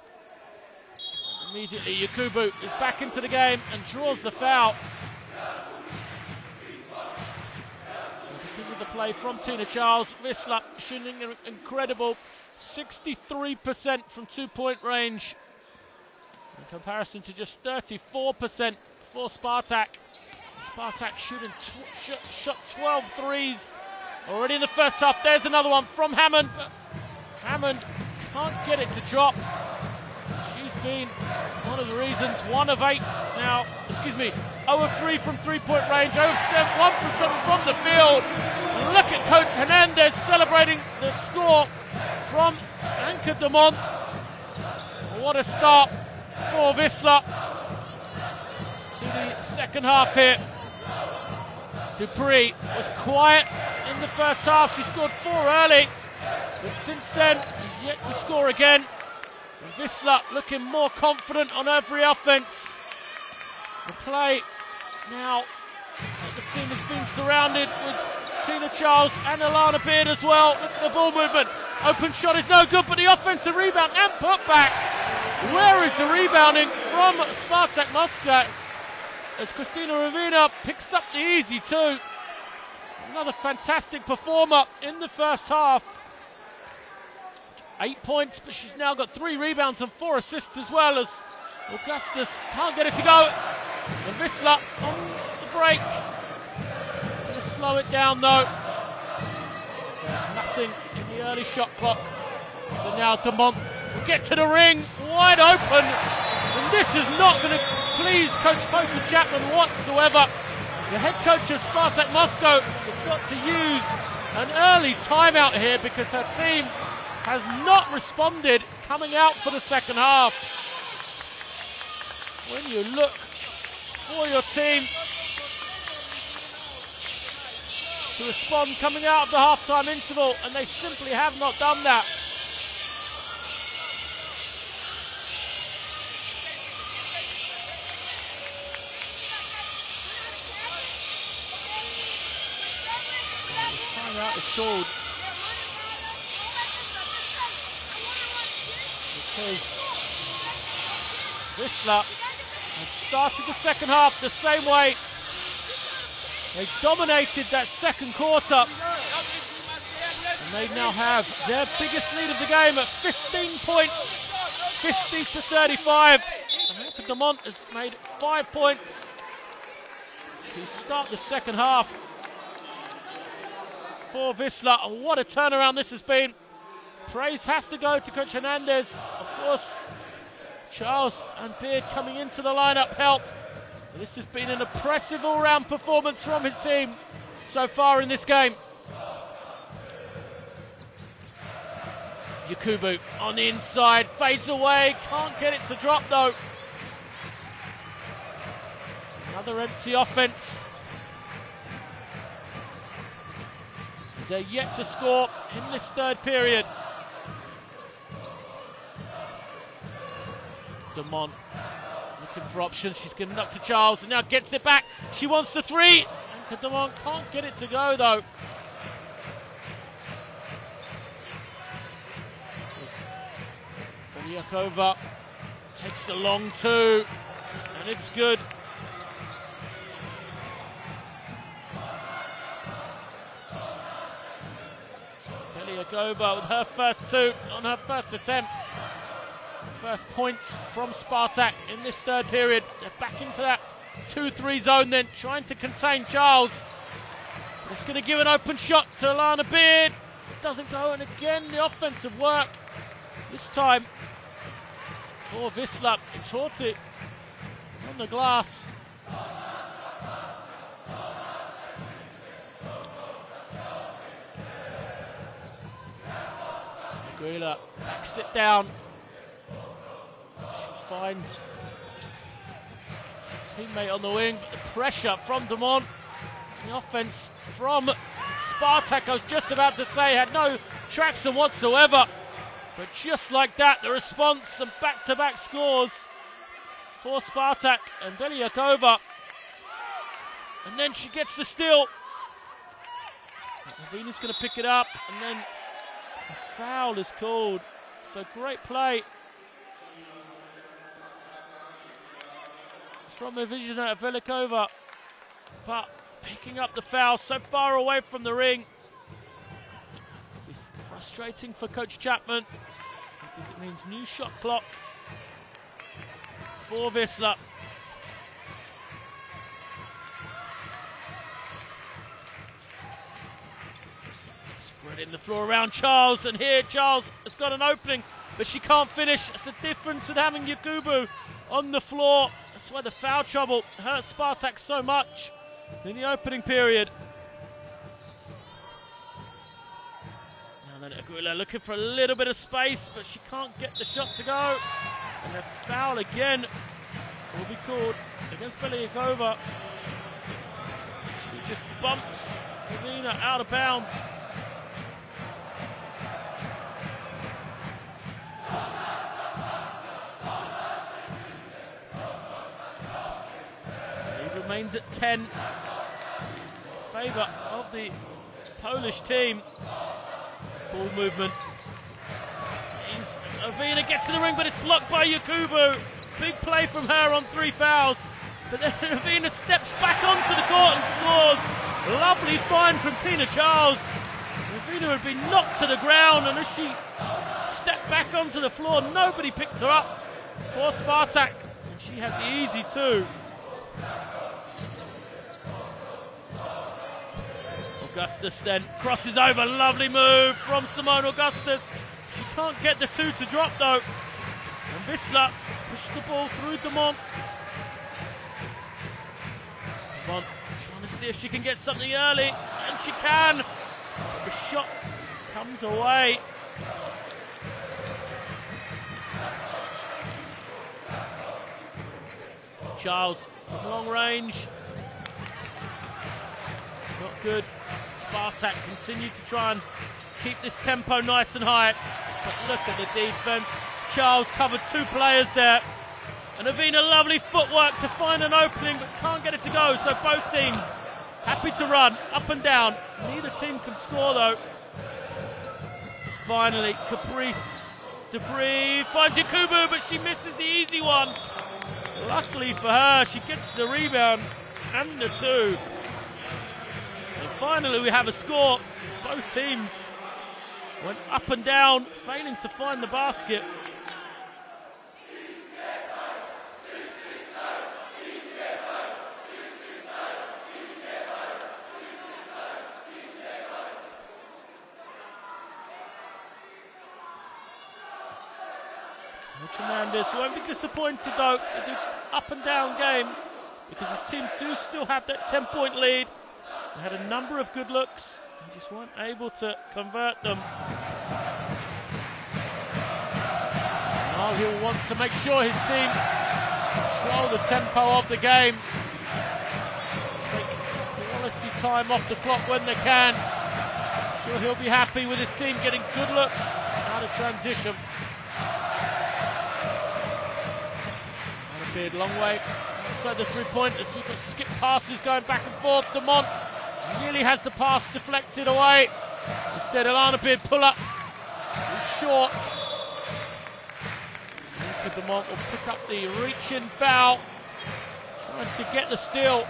Immediately, Yakubu is back into the game and draws the foul. So because of the play from Tina Charles, Wisla shooting an incredible 63% from 2-point range, in comparison to just 34% for Spartak. Spartak shooting shot 12 threes already in the first half. There's another one from Hammond, but Hammond can't get it to drop. She's been one of the reasons, 1 of 8 now, 0 of 3 from 3-point range, 0 of 1% from the field. And look at Coach Hernandez celebrating the score from Anka Demont. What a start for Wisla to the second half here. Dupree was quiet in the first half. She scored 4 early, but since then he's yet to score again. And Wisla looking more confident on every offense. The play now, the team has been surrounded with Tina Charles and Alana Beard as well. Look at the ball movement. Open shot is no good, but the offensive rebound and putback. Where is the rebounding from Spartak Moscow? As Christina Ravina picks up the easy 2. Another fantastic performer in the first half. 8 points, but she's now got 3 rebounds and 4 assists as well, as Augustus can't get it to go. And Wisla on the break. Going to slow it down though. So nothing in the early shot clock. So now Demont will get to the ring, wide open. And this is not going to please Coach Poker Chapman whatsoever. The head coach of Spartak Moscow has got to use an early timeout here because her team has not responded coming out for the second half. When you look for your team to respond coming out of the halftime interval, and they simply have not done that. Timeout is called because Wisla have started the second half the same way. They dominated that second quarter, and they now have their biggest lead of the game at 15 points, 50-35. And Anka Demont has made 5 points to start the second half for Wisla. And what a turnaround this has been. Praise has to go to Coach Hernandez. Of course, Charles and Beard coming into the lineup help. This has been an impressive all-round performance from his team so far in this game. Yakubu on the inside, fades away, can't get it to drop though. Another empty offense as they're yet to score in this third period. Demont looking for options. She's given up to Charles and now gets it back. She wants the three. And Demont can't get it to go though. Belyakova takes the long two, and it's good. Belyakova with her first two on her first attempt. First points from Spartak in this third period. They're back into that 2-3 zone then, trying to contain Charles. It's going to give an open shot to Alana Beard. It doesn't go, and again the offensive work. This time for Wisla, it's Horty on the glass. Wisla backs it down. She finds a teammate on the wing, but the pressure from Demont. The offense from Spartak, I was just about to say, had no traction whatsoever. But just like that, the response and back-to-back scores for Spartak and Belyakova. And then she gets the steal. Avina's going to pick it up, and then a foul is called. So great play from Avina Belyakova, but picking up the foul so far away from the ring. Frustrating for Coach Chapman, because it means new shot clock for Wisla. Spreading the floor around Charles, and here Charles has got an opening, but she can't finish. That's the difference with having Yakubu on the floor. That's why the foul trouble hurt Spartak so much in the opening period. And then Aguila looking for a little bit of space, but she can't get the shot to go. And a foul again will be called against Belyakova. She just bumps Avina out of bounds. It remains at 10 in favour of the Polish team. Ball movement. Avina gets to the ring, but it's blocked by Yakubu. Big play from her on 3 fouls. But then Avina steps back onto the court and scores. Lovely find from Tina Charles. Avina had been knocked to the ground, and as she stepped back onto the floor, nobody picked her up for Spartak. And she had the easy 2. Augustus then crosses over, lovely move from Simone Augustus. She can't get the 2 to drop though. And Wisla pushed the ball through Demont. Demont trying to see if she can get something early, and she can. The shot comes away. Charles from long range. Not good. Spartak continue to try and keep this tempo nice and high. But look at the defense. Charles covered 2 players there. And Avina, lovely footwork to find an opening, but can't get it to go. So both teams happy to run up and down. Neither team can score though. It's finally Caprice. Debris finds Yakubu, but she misses the easy one. Luckily for her, she gets the rebound and the 2. And finally we have a score. Both teams went up and down, failing to find the basket. Tremendous. Won't be disappointed though. They do up and down game because his team do still have that 10-point lead. They had a number of good looks and just weren't able to convert them. Now he'll want to make sure his team control the tempo of the game. Take quality time off the clock when they can. Sure, he'll be happy with his team getting good looks out of transition. And a beard, long way inside the three-pointers. We've got skip passes going back and forth. Demont nearly has the pass deflected away. Instead, Alana Beard pull up. He's short. Demont will pick up the reach-in foul. Trying to get the steal.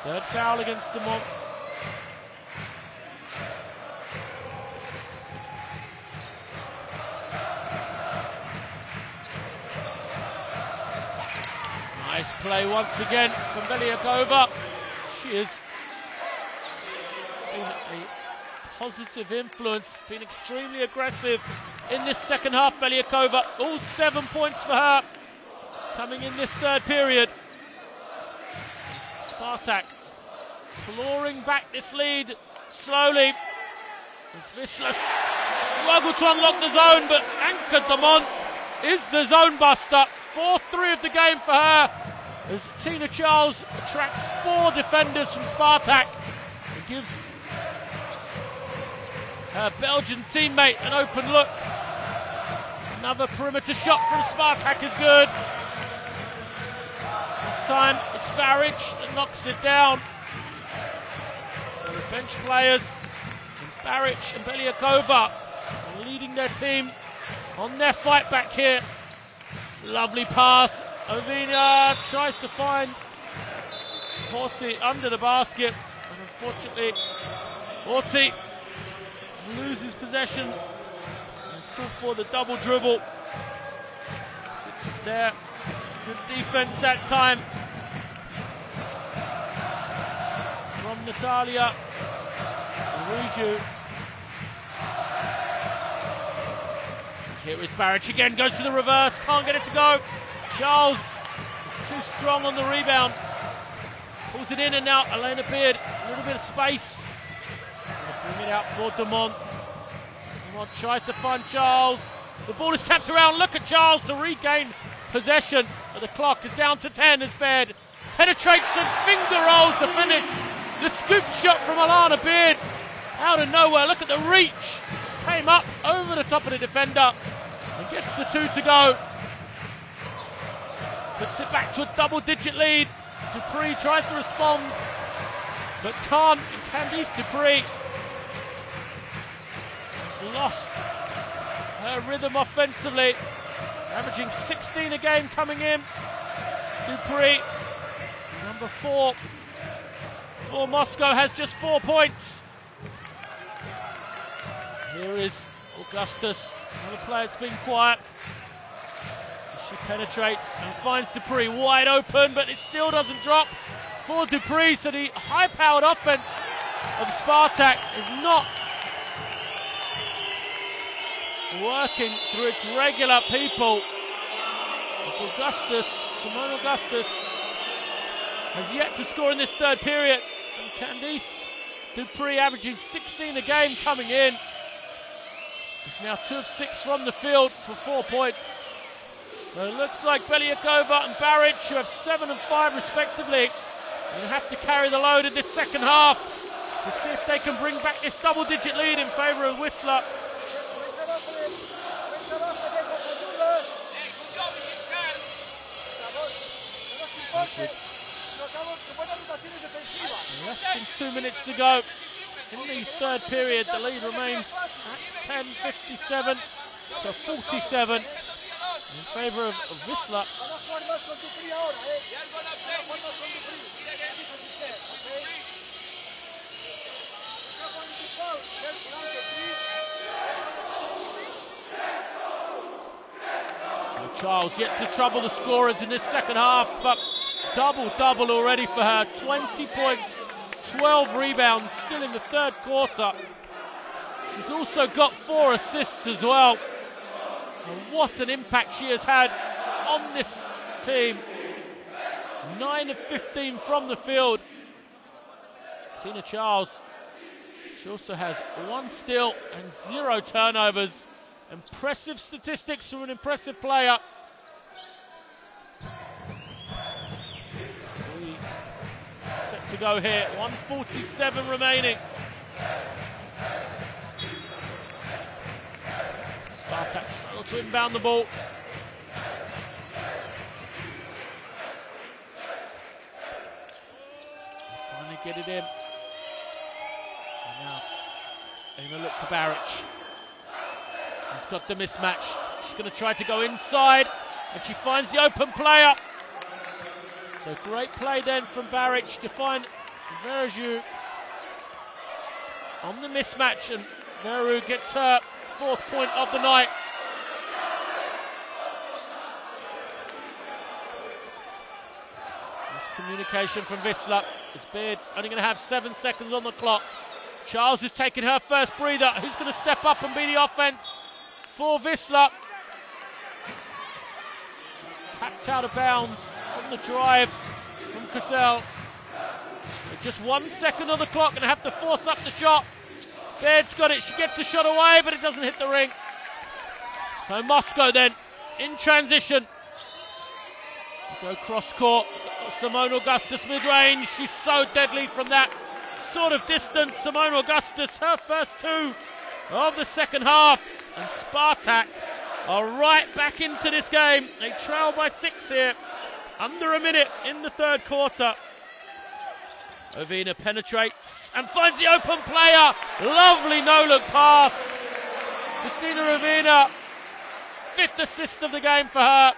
Third foul against Demont. Nice play once again from Belyakova. She has been a positive influence, been extremely aggressive in this second half. Belyakova, all 7 points for her coming in this third period. Spartak clawing back this lead slowly. As Wisla struggled to unlock the zone, but Anka Demont is the zone buster. 4th three of the game for her, as Tina Charles attracts 4 defenders from Spartak and gives her Belgian teammate an open look. Another perimeter shot from Spartak is good. This time it's Baric that knocks it down. So the bench players, Baric and Belyakova, are leading their team on their fight back here. Lovely pass. Ovina tries to find Horty under the basket, and unfortunately Horty loses possession. He's called for the double dribble. Sits there. Good defense that time from Natalia Riju. Here is Baric again, goes for the reverse, can't get it to go. Charles is too strong on the rebound. Pulls it in, and now Elena Beard, a little bit of space. Bring it out for Demont. Demont tries to find Charles. The ball is tapped around. Look at Charles to regain possession. But the clock is down to 10 as Beard penetrates and finger rolls to finish. The scoop shot from Alana Beard out of nowhere. Look at the reach. Just came up over the top of the defender and gets the 2 to go. Puts it back to a double-digit lead. Dupree tries to respond, but can't. And Candice Dupree has lost her rhythm offensively, averaging 16 a game coming in. Dupree, number 4 for Moscow, has just 4 points. Here is Augustus, another player that's been quiet. She penetrates and finds Dupree wide open, but it still doesn't drop for Dupree. So the high-powered offense of Spartak is not working through its regular people. As Simone Augustus has yet to score in this third period. And Candice Dupree averaging 16 a game coming in. It's now 2 of 6 from the field for 4 points. So it looks like Belyakova and Baric, who have 7 and 5 respectively, will have to carry the load in this second half to see if they can bring back this double-digit lead in favour of Wisla. Less than 2 minutes to go in the third period. The lead remains at 10:57 to 47 in favour of Wisla. So Charles yet to trouble the scorers in this second half, but double-double already for her. 20 points, 12 rebounds, still in the third quarter. She's also got 4 assists as well. And what an impact she has had on this team. 9 of 15 from the field. Tina Charles, she also has 1 steal and 0 turnovers. Impressive statistics from an impressive player. Set to go here. 1:47 remaining. Spartak struggle to inbound the ball. Finally get it in. And now, in a look to Baric. He's got the mismatch. She's going to try to go inside, and she finds the open player. So great play then from Baric to find Verju on the mismatch, and Veru gets her 4th point of the night. Miscommunication from Wisla. As Beard's only going to have 7 seconds on the clock. Charles is taking her first breather. Who's going to step up and be the offense for Wisla? It's tapped out of bounds on the drive from Cassell. With just 1 second on the clock, going to have to force up the shot. Baird's got it. She gets the shot away, but it doesn't hit the ring. So Moscow then in transition. Go cross court. Simone Augustus mid-range. She's so deadly from that sort of distance. Simone Augustus, her first 2 of the second half. And Spartak are right back into this game. They trail by 6 here. Under a minute in the 3rd quarter. Ovina penetrates and finds the open player. Lovely no-look pass. Christina Ovina, 5th assist of the game for her.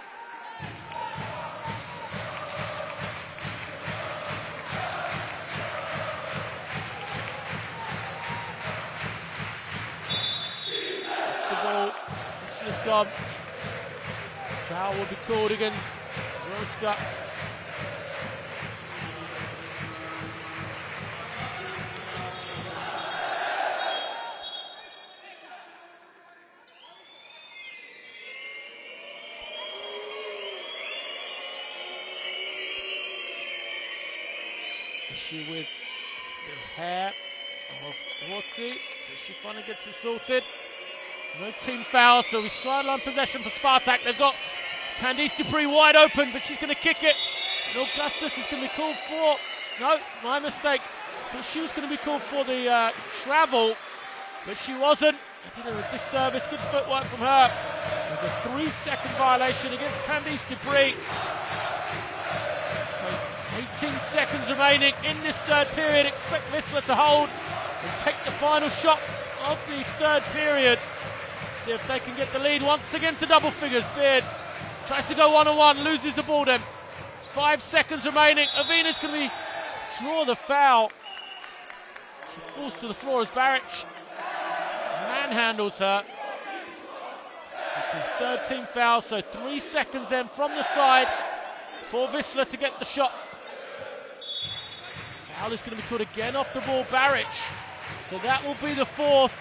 The ball, Wisla's gone. Foul will be called against Roska. Issue with the hair of Horty, so she finally gets it sorted. No team foul, so we sideline possession for Spartak. They've got Candice Dupree wide open, but she's going to kick it. And Augustus is going to be called for. No, my mistake. But she was going to be called for the travel, but she wasn't. I did her a disservice. Good footwork from her. There's a 3-second violation against Candice Dupree. 18 seconds remaining in this 3rd period. Expect Wisla to hold and take the final shot of the 3rd period. See if they can get the lead once again to double figures. Beard tries to go one-on-one, loses the ball then. 5 seconds remaining. Avina's going to draw the foul. She falls to the floor as Baric manhandles her. It's a 3rd team foul, so 3 seconds then from the side for Wisla to get the shot. Foul is going to be called again off the ball, Baric. So that will be the 4th.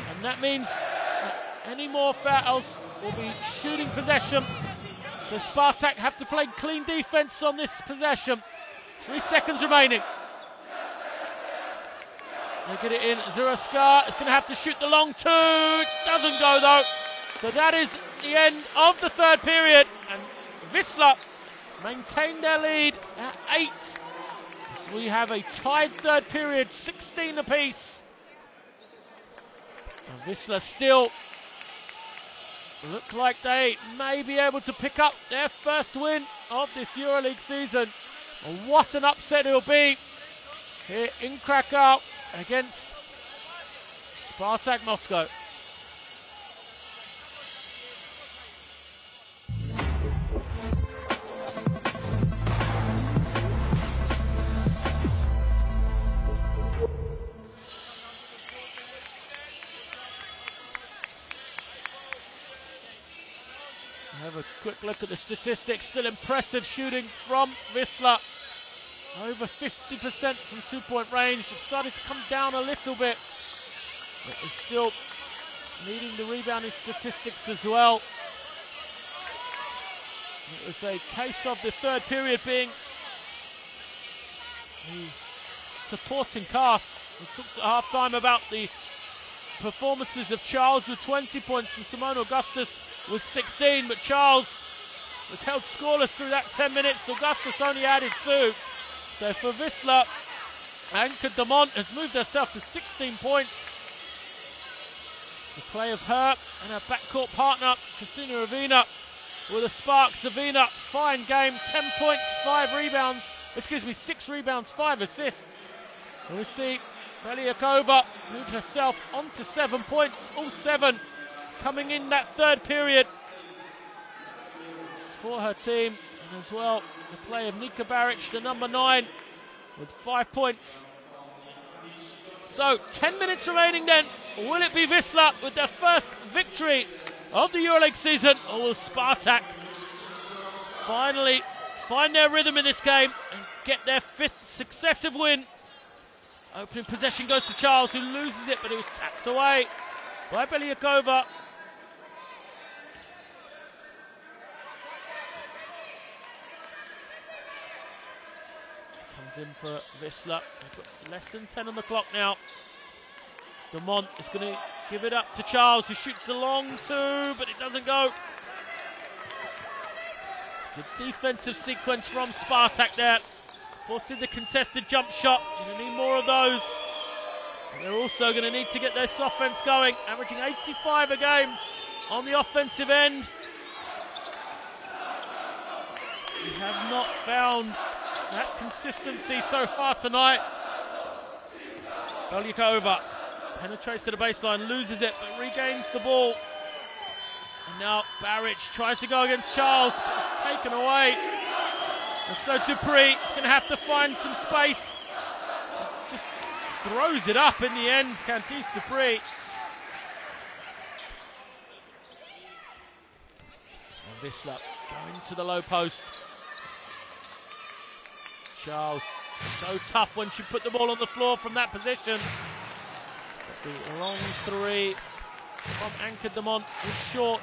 And that means that any more fouls will be shooting possession. So Spartak have to play clean defense on this possession. 3 seconds remaining. They get it in. Zuraska is going to have to shoot the long 2. It doesn't go though. So that is the end of the 3rd period. And Wisla maintain their lead at 8. So we have a tied 3rd period, 16 apiece. And Wisla still look like they may be able to pick up their first win of this Euroleague season. And what an upset it will be here in Krakow against Spartak Moscow. Have a quick look at the statistics. Still impressive shooting from Wisla. Over 50% from 2-point range. They've started to come down a little bit, but they're still leading the rebounding statistics as well. It was a case of the 3rd period being the supporting cast. We talked at half-time about the performances of Charles with 20 points and Simone Augustus with 16, but Charles was held scoreless through that 10 minutes. Augustus only added 2. So for Wisla, Anke de Mont has moved herself to 16 points. The play of her and her backcourt partner, Christina Ravina, with a spark. Savina, fine game, 10 points, 5 rebounds, 6 rebounds, 5 assists. And we see Beliakova moved herself onto 7 points, all 7 coming in that third period for her team. And as well, the play of Nika Baric, the number 9, with 5 points. So 10 minutes remaining then. Will it be Wisla with their first victory of the Euroleague season, or will Spartak finally find their rhythm in this game and get their 5th successive win? Opening possession goes to Charles, who loses it, but it was tapped away by Beliakova. Comes in for Wisla. We've got less than 10 on the clock now. De Mont is going to give it up to Charles, who shoots a long 2, but it doesn't go. Good defensive sequence from Spartak there. Forced in the contested jump shot. Going to need more of those. And they're also going to need to get this offense going, averaging 85 a game on the offensive end. We have not found that consistency so far tonight. Beliakova penetrates to the baseline, loses it, but regains the ball. And now Baric tries to go against Charles, but it's taken away. And so Dupree is going to have to find some space. Just throws it up in the end, Candice Dupree. And Wisla going to the low post. Charles, so tough when she put the ball on the floor from that position. But the long 3 from Anke de Mont is short.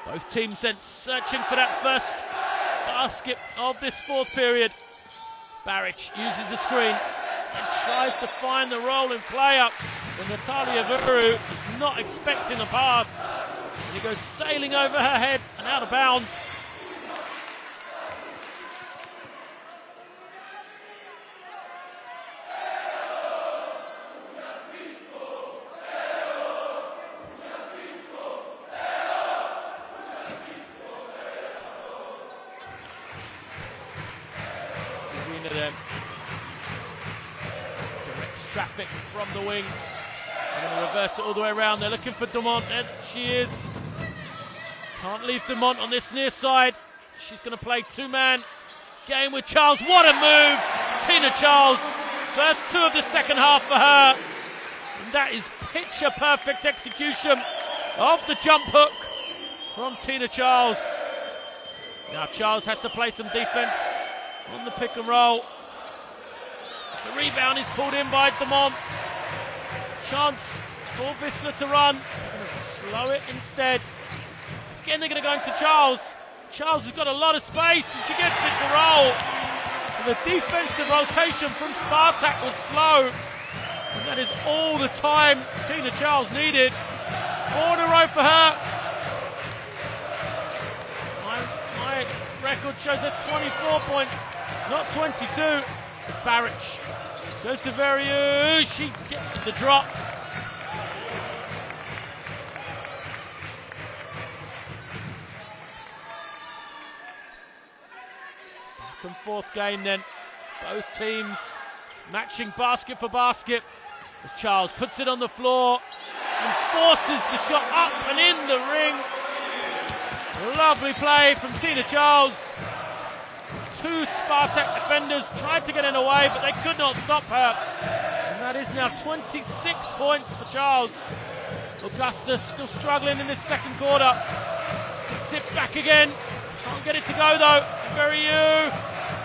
Both teams then searching for that first basket of this 4th period. Baric uses the screen and tries to find the rolling player, but Natalia Vuru is not expecting a pass. And he goes sailing over her head and out of bounds. Then directs traffic from the wing. They're going to reverse it all the way around. They're looking for de Mont, and she is. Can't leave de Mont on this near side. She's going to play 2-man game with Charles. What a move! Tina Charles. First 2 of the second half for her. And that is picture perfect execution of the jump hook from Tina Charles. Now Charles has to play some defense on the pick and roll. The rebound is pulled in by de Mont. Chance for Wisla to run. Slow it instead. Again, they're going to go into Charles. Charles has got a lot of space and she gets it to roll. And the defensive rotation from Spartak was slow. And that is all the time Tina Charles needed. 4 in a row for her. My record shows that's 24 points. Not 22. It's Baric. Goes to Veriu. She gets the drop. Back and forth game then. Both teams matching basket for basket. As Charles puts it on the floor and forces the shot up and in the ring. Lovely play from Tina Charles. 2 Spartak defenders tried to get in the way, but they could not stop her. And that is now 26 points for Charles. Augustus still struggling in this second quarter. Gets it back again. Can't get it to go though. Veriu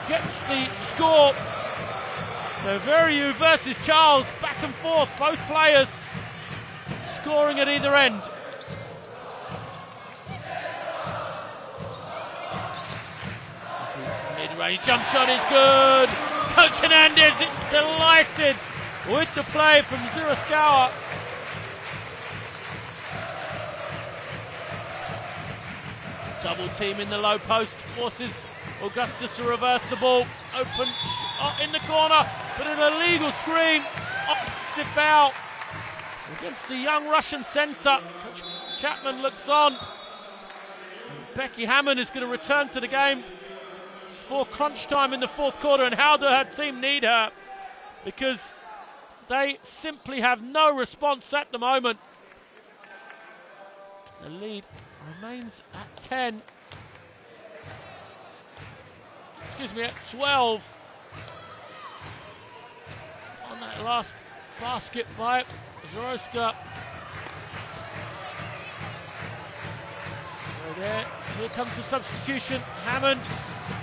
gets the score. So Veriu versus Charles, back and forth, both players scoring at either end. Mid-range jump shot is good. Coach Hernandez is delighted with the play from Ziroskawa. Double team in the low post forces Augustus to reverse the ball. Open in the corner, but an illegal screen. Offensive foul against the young Russian centre. Coach Chapman looks on. Becky Hammond is going to return to the game for crunch time in the fourth quarter, and how do her team need her? Because they simply have no response at the moment. The lead remains at 10. Excuse me, at 12. On that last basket by Zoroska. So there, here comes the substitution. Hammond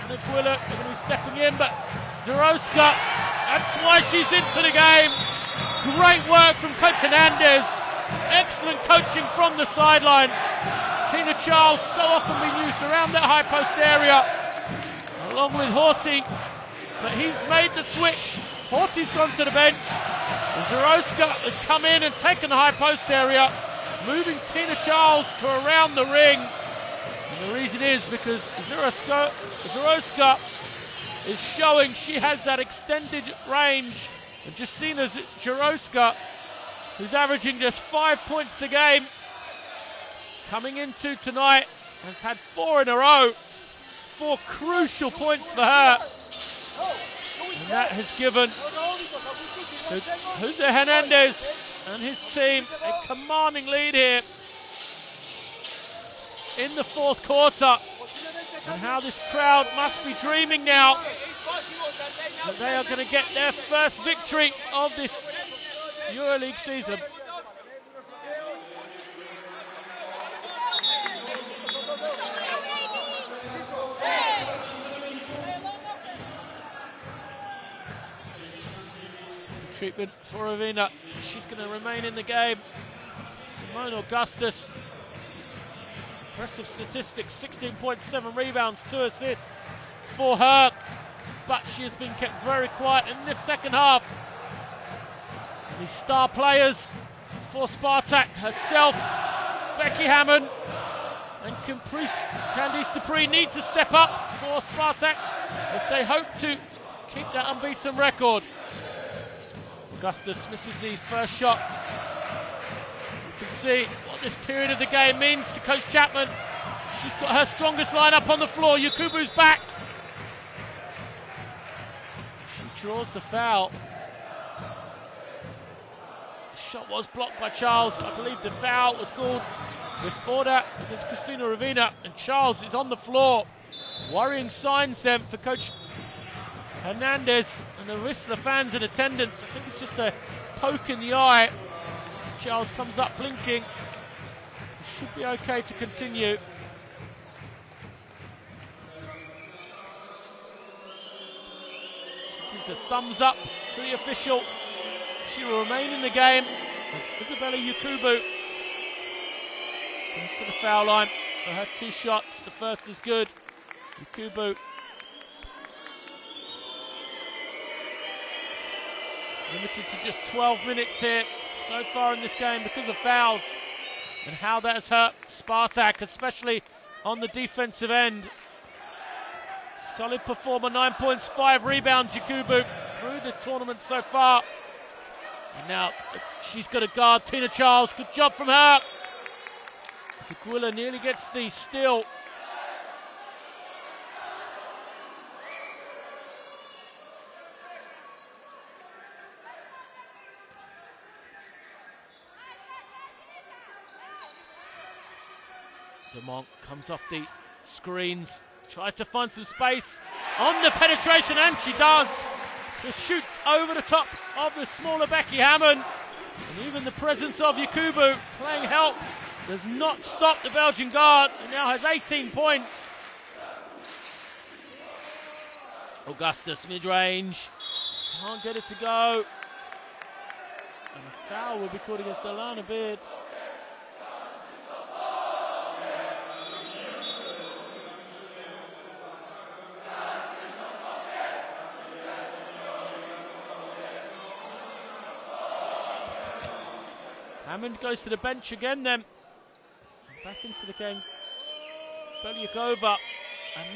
and Aquila are going to be stepping in, but Zoroska, that's why she's into the game. Great work from Coach Hernandez. Excellent coaching from the sideline. Tina Charles so often been used around that high post area, along with Horty, but he's made the switch. Horty's gone to the bench, and Zoroska has come in and taken the high post area, moving Tina Charles to around the ring. And the reason is because Zoroska is showing she has that extended range, and Justina Zoroska, who's averaging just 5 points a game, coming into tonight, has had 4 in a row. 4 crucial points for her. And that has given Jose Hernandez and his team a commanding lead here in the fourth quarter. And how this crowd must be dreaming now that they are going to get their first victory of this Euroleague season. Treatment for Ravina. She's going to remain in the game. Simone Augustus. Impressive statistics, 16.7 rebounds, 2 assists for her. But she has been kept very quiet in this second half. The star players for Spartak herself, Becky Hammond and Candice Dupree need to step up for Spartak if they hope to keep that unbeaten record. Augustus misses the first shot. You can see what this period of the game means to Coach Chapman. She's got her strongest lineup on the floor. Yakubu's back. She draws the foul. The shot was blocked by Charles, but I believe the foul was called before that against Christina Ravina, and Charles is on the floor. Worrying signs then for Coach Hernandez and the Wisla fans in attendance. I think it's just a poke in the eye as Charles comes up blinking. It should be okay to continue. Gives a thumbs up to the official. She will remain in the game as Isabella Yakubu comes to the foul line for her 2 shots. The first is good. Yakubu limited to just 12 minutes here so far in this game because of fouls, and how that has hurt Spartak, especially on the defensive end. Solid performer, 9 points, 5 rebounds, Yakubu, through the tournament so far. And now she's got to guard Tina Charles. Good job from her. Seguila nearly gets the steal. Demont comes off the screens, tries to find some space on the penetration, and she does. Just shoots over the top of the smaller Becky Hammond. And even the presence of Yakubu playing help does not stop the Belgian guard, who now has 18 points. Augustus mid-range, can't get it to go. And a foul will be called against Alana Beard. Hammond goes to the bench again then. Back into the game. Belyakova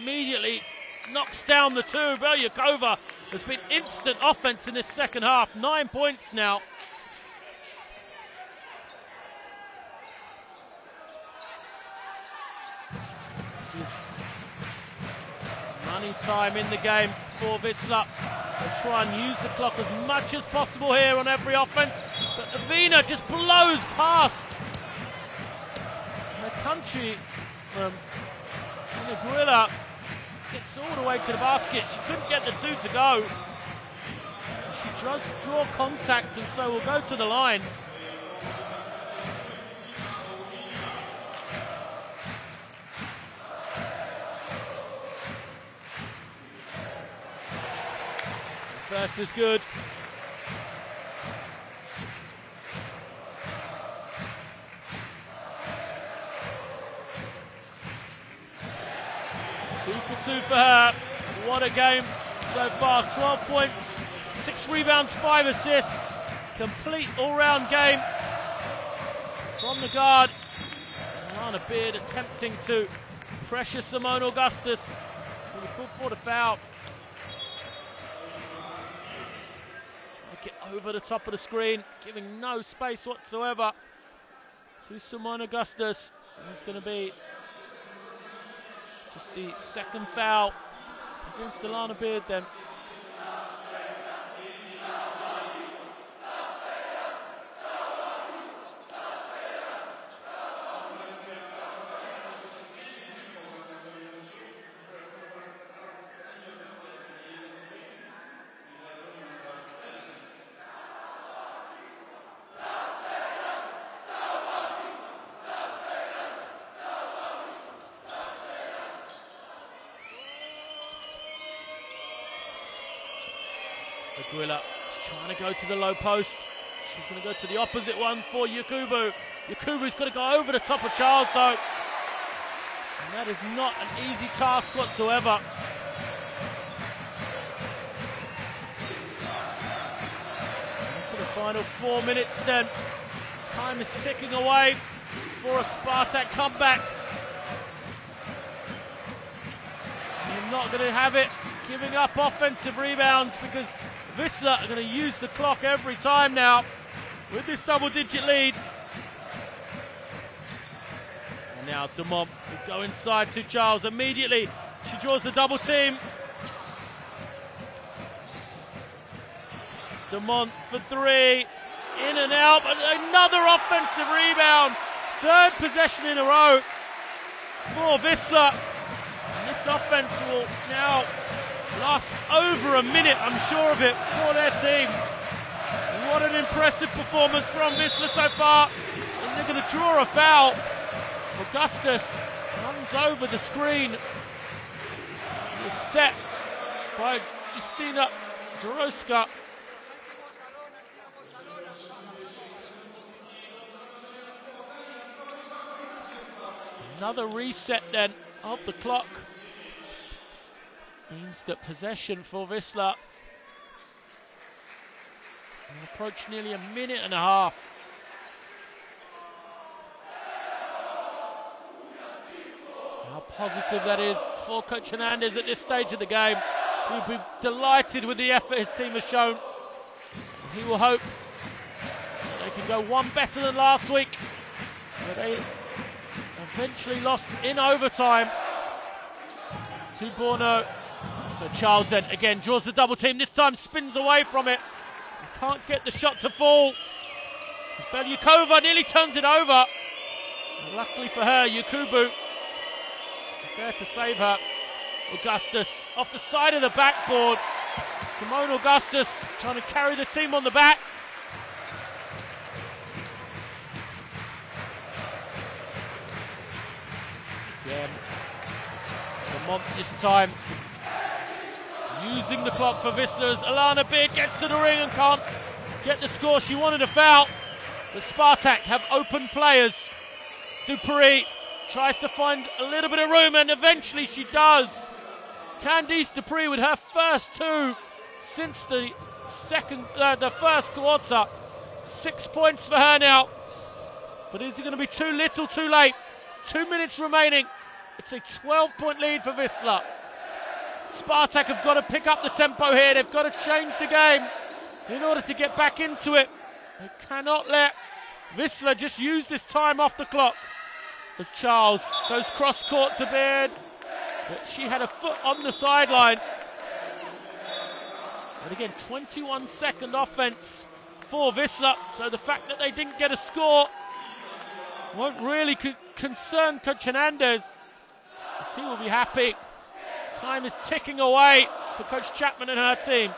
immediately knocks down the two. Belyakova has been instant offense in this second half. 9 points now. This is money time in the game for Wisla. They try and use the clock as much as possible here on every offense, but Avina just blows past the country from Guilla. Gets all the way to the basket. She couldn't get the two to go. She does draw contact, and so will go to the line. First is good. Two for two for her. What a game so far. 12 points, 6 rebounds, 5 assists. Complete all-round game from the guard. Alana Beard attempting to pressure Simone Augustus. It's going to be called for the foul. Get over the top of the screen, giving no space whatsoever to Simone Augustus. And it's going to be just the second foul against Alana Beard then. Wisla trying to go to the low post. She's going to go to the opposite one for Yakubu. Yakubu's going to go over the top of Charles though. And that is not an easy task whatsoever. Into the final 4 minutes then. Time is ticking away for a Sparta comeback. You're not going to have it giving up offensive rebounds because Wisla are going to use the clock every time now with this double-digit lead. And now Dumont will go inside to Charles immediately. She draws the double team. Dumont for three. In and out, but another offensive rebound. Third possession in a row for Wisla. And this offense will now last over a minute, I'm sure of it, for their team. And what an impressive performance from Wisla so far. And they're going to draw a foul. Augustus runs over the screen. It is set by Justina Zoroska. Another reset then of the clock. Means that possession for Wisla will approach nearly a minute and a half. How positive that is for Coach Hernandez at this stage of the game. He'll be delighted with the effort his team has shown. He will hope that they can go one better than last week, where they eventually lost in overtime to Borno. So Charles then again draws the double team, this time spins away from it. Can't get the shot to fall. Belyakova nearly turns it over. And luckily for her, Yakubu is there to save her. Augustus off the side of the backboard. Simone Augustus trying to carry the team on the back. Again, Lamont this time using the clock for Wisla as Alana Beard gets to the ring and can't get the score. She wanted a foul. The Spartak have open players. Dupree tries to find a little bit of room and eventually she does. Candice Dupree with her first two since the first quarter. 6 points for her now. But is it going to be too little, too late? 2 minutes remaining. It's a 12-point lead for Wisla. Sparta have got to pick up the tempo here. They've got to change the game in order to get back into it. They cannot let Wisla just use this time off the clock. As Charles goes cross-court to Beard. But she had a foot on the sideline. And again, 21-second offense for Wisla. So the fact that they didn't get a score won't really concern Coach Hernandez, as he will be happy. Time is ticking away for Coach Chapman and her team.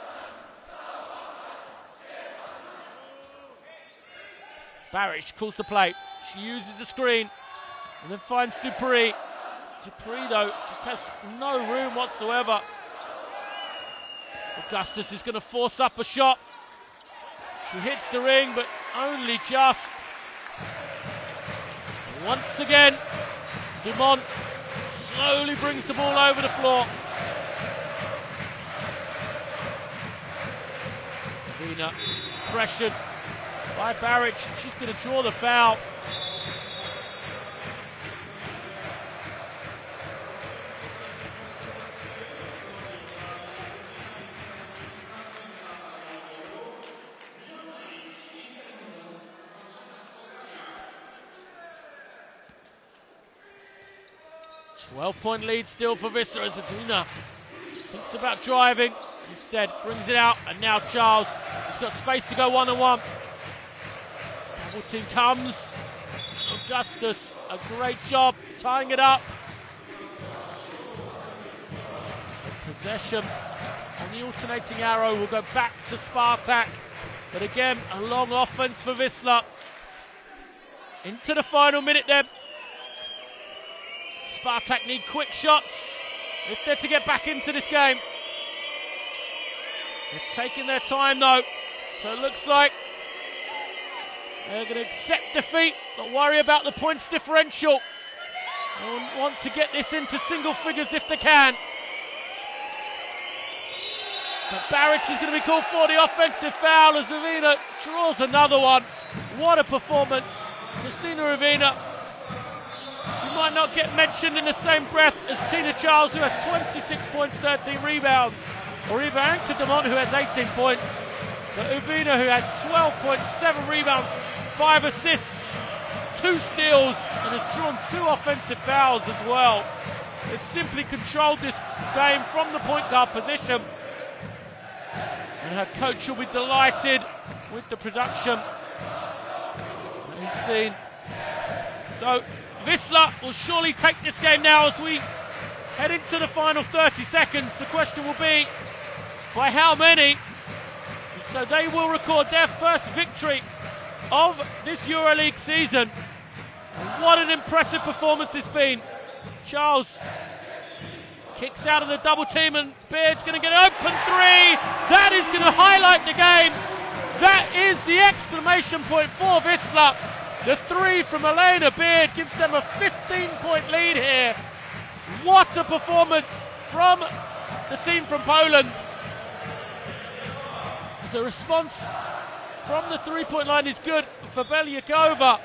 Barish calls the play. She uses the screen and then finds Dupree. Dupree, though, just has no room whatsoever. Augustus is going to force up a shot. She hits the ring, but only just. Once again, Dumont slowly brings the ball over the floor. Vina is pressured by Barrett. She's going to draw the foul. Point lead still for Wisla as Vina thinks about driving. Instead, brings it out, and now Charles has got space to go one-on-one. Double team comes. Augustus, a great job tying it up. Possession on the alternating arrow will go back to Sparta. But again, a long offense for Wisla. Into the final minute then. Spartak need quick shots if they're to get back into this game. They're taking their time though, so it looks like they're going to accept defeat, not worry about the points differential. They want to get this into single figures if they can. But Barrett is going to be called for the offensive foul as Ravina draws another one. What a performance. Christina Ravina. She might not get mentioned in the same breath as Tina Charles, who has 26 points, 13 rebounds, or even Anka Demont, who has 18 points. But Uvina, who has 12 points, 7 rebounds, 5 assists, 2 steals, and has drawn 2 offensive fouls as well. It's simply controlled this game from the point guard position. And her coach will be delighted with the production that he's seen. So Wisla will surely take this game now as we head into the final 30 seconds. The question will be, by how many? So they will record their first victory of this Euroleague season. And what an impressive performance it's been. Charles kicks out of the double team and Beard's going to get an open three. That is going to highlight the game. That is the exclamation point for Wisla. The three from Elena Beard gives them a 15-point lead here. What a performance from the team from Poland. As a response from the three-point line is good for Belyakova.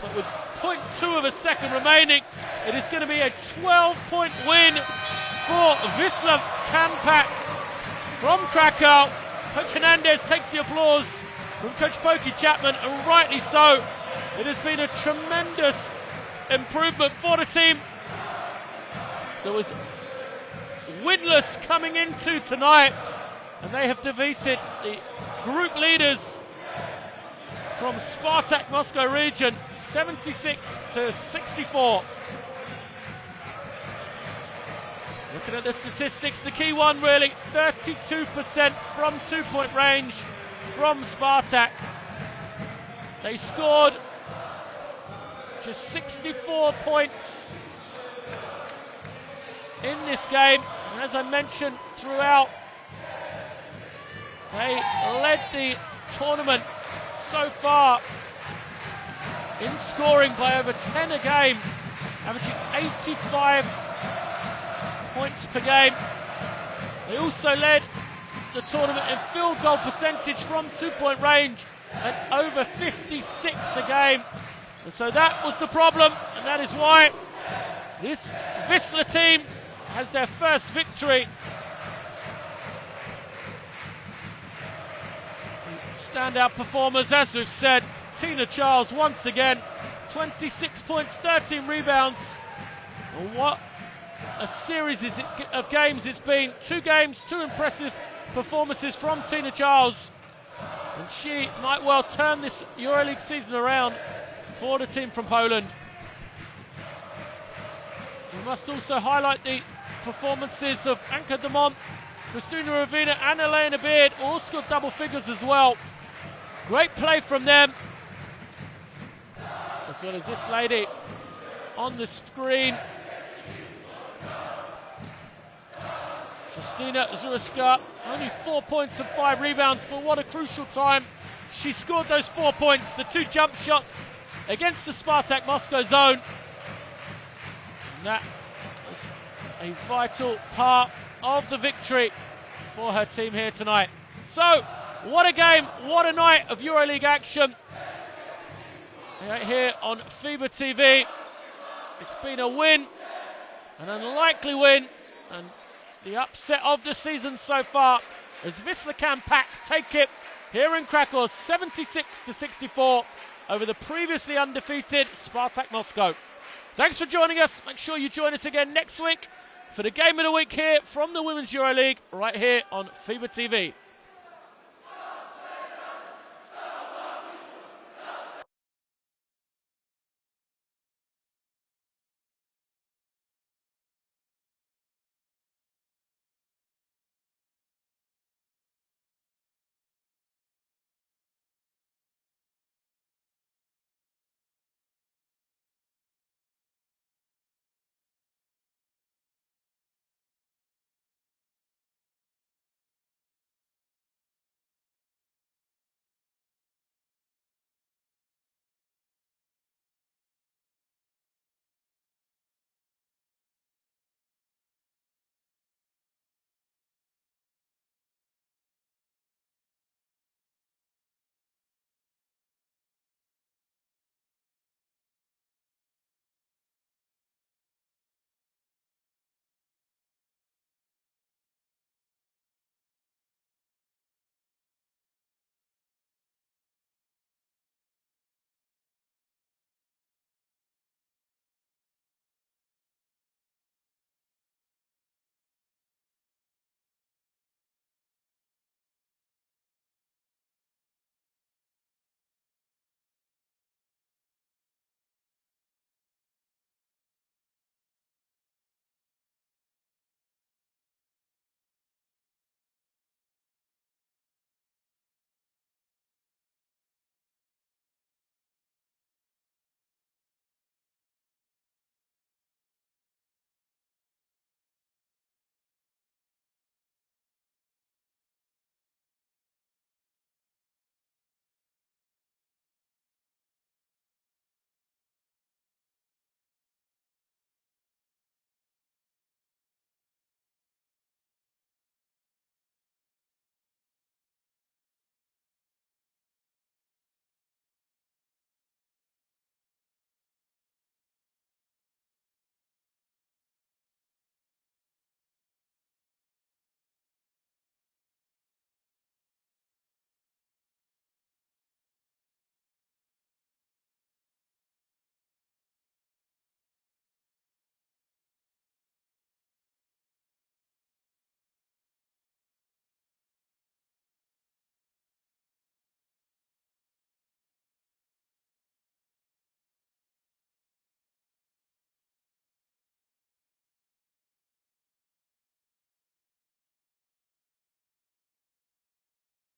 But with 0.2 of a second remaining, it is going to be a 12-point win for Wisla Kampak from Krakow. Coach Hernandez takes the applause from Coach Pokey Chapman, and rightly so. It has been a tremendous improvement for the team that was winless coming into tonight, and they have defeated the group leaders from Spartak Moscow region 76-64. Looking at the statistics, the key one really, 32% from two-point range from Spartak. They scored just 64 points in this game, and as I mentioned throughout, they led the tournament so far in scoring by over 10 a game, averaging 85 points per game. They also led the tournament in field goal percentage from two-point range and over 56 a game. And so that was the problem, and that is why this Wisla team has their first victory. Standout performers, as we've said, Tina Charles once again, 26 points, 13 rebounds. And what a series of games it's been. 2 games, 2 impressive performances from Tina Charles. And she might well turn this Euroleague season around for the team from Poland. We must also highlight the performances of Anka Demont, Christina Ravina and Elena Beard, all scored double figures as well. Great play from them. As well as this lady on the screen. Justina Zuriska, only 4 points and 5 rebounds, but what a crucial time. She scored those 4 points, the 2 jump shots against the Sparta&K Moscow zone. And that was a vital part of the victory for her team here tonight. So, what a game, what a night of Euroleague action. Right here on FIBA TV. It's been a win, an unlikely win, and the upset of the season so far as Wisla Can-Pack take it here in Krakow, 76-64 over the previously undefeated Sparta&K Moscow. Thanks for joining us. Make sure you join us again next week for the game of the week here from the Women's Euroleague right here on FIBA TV.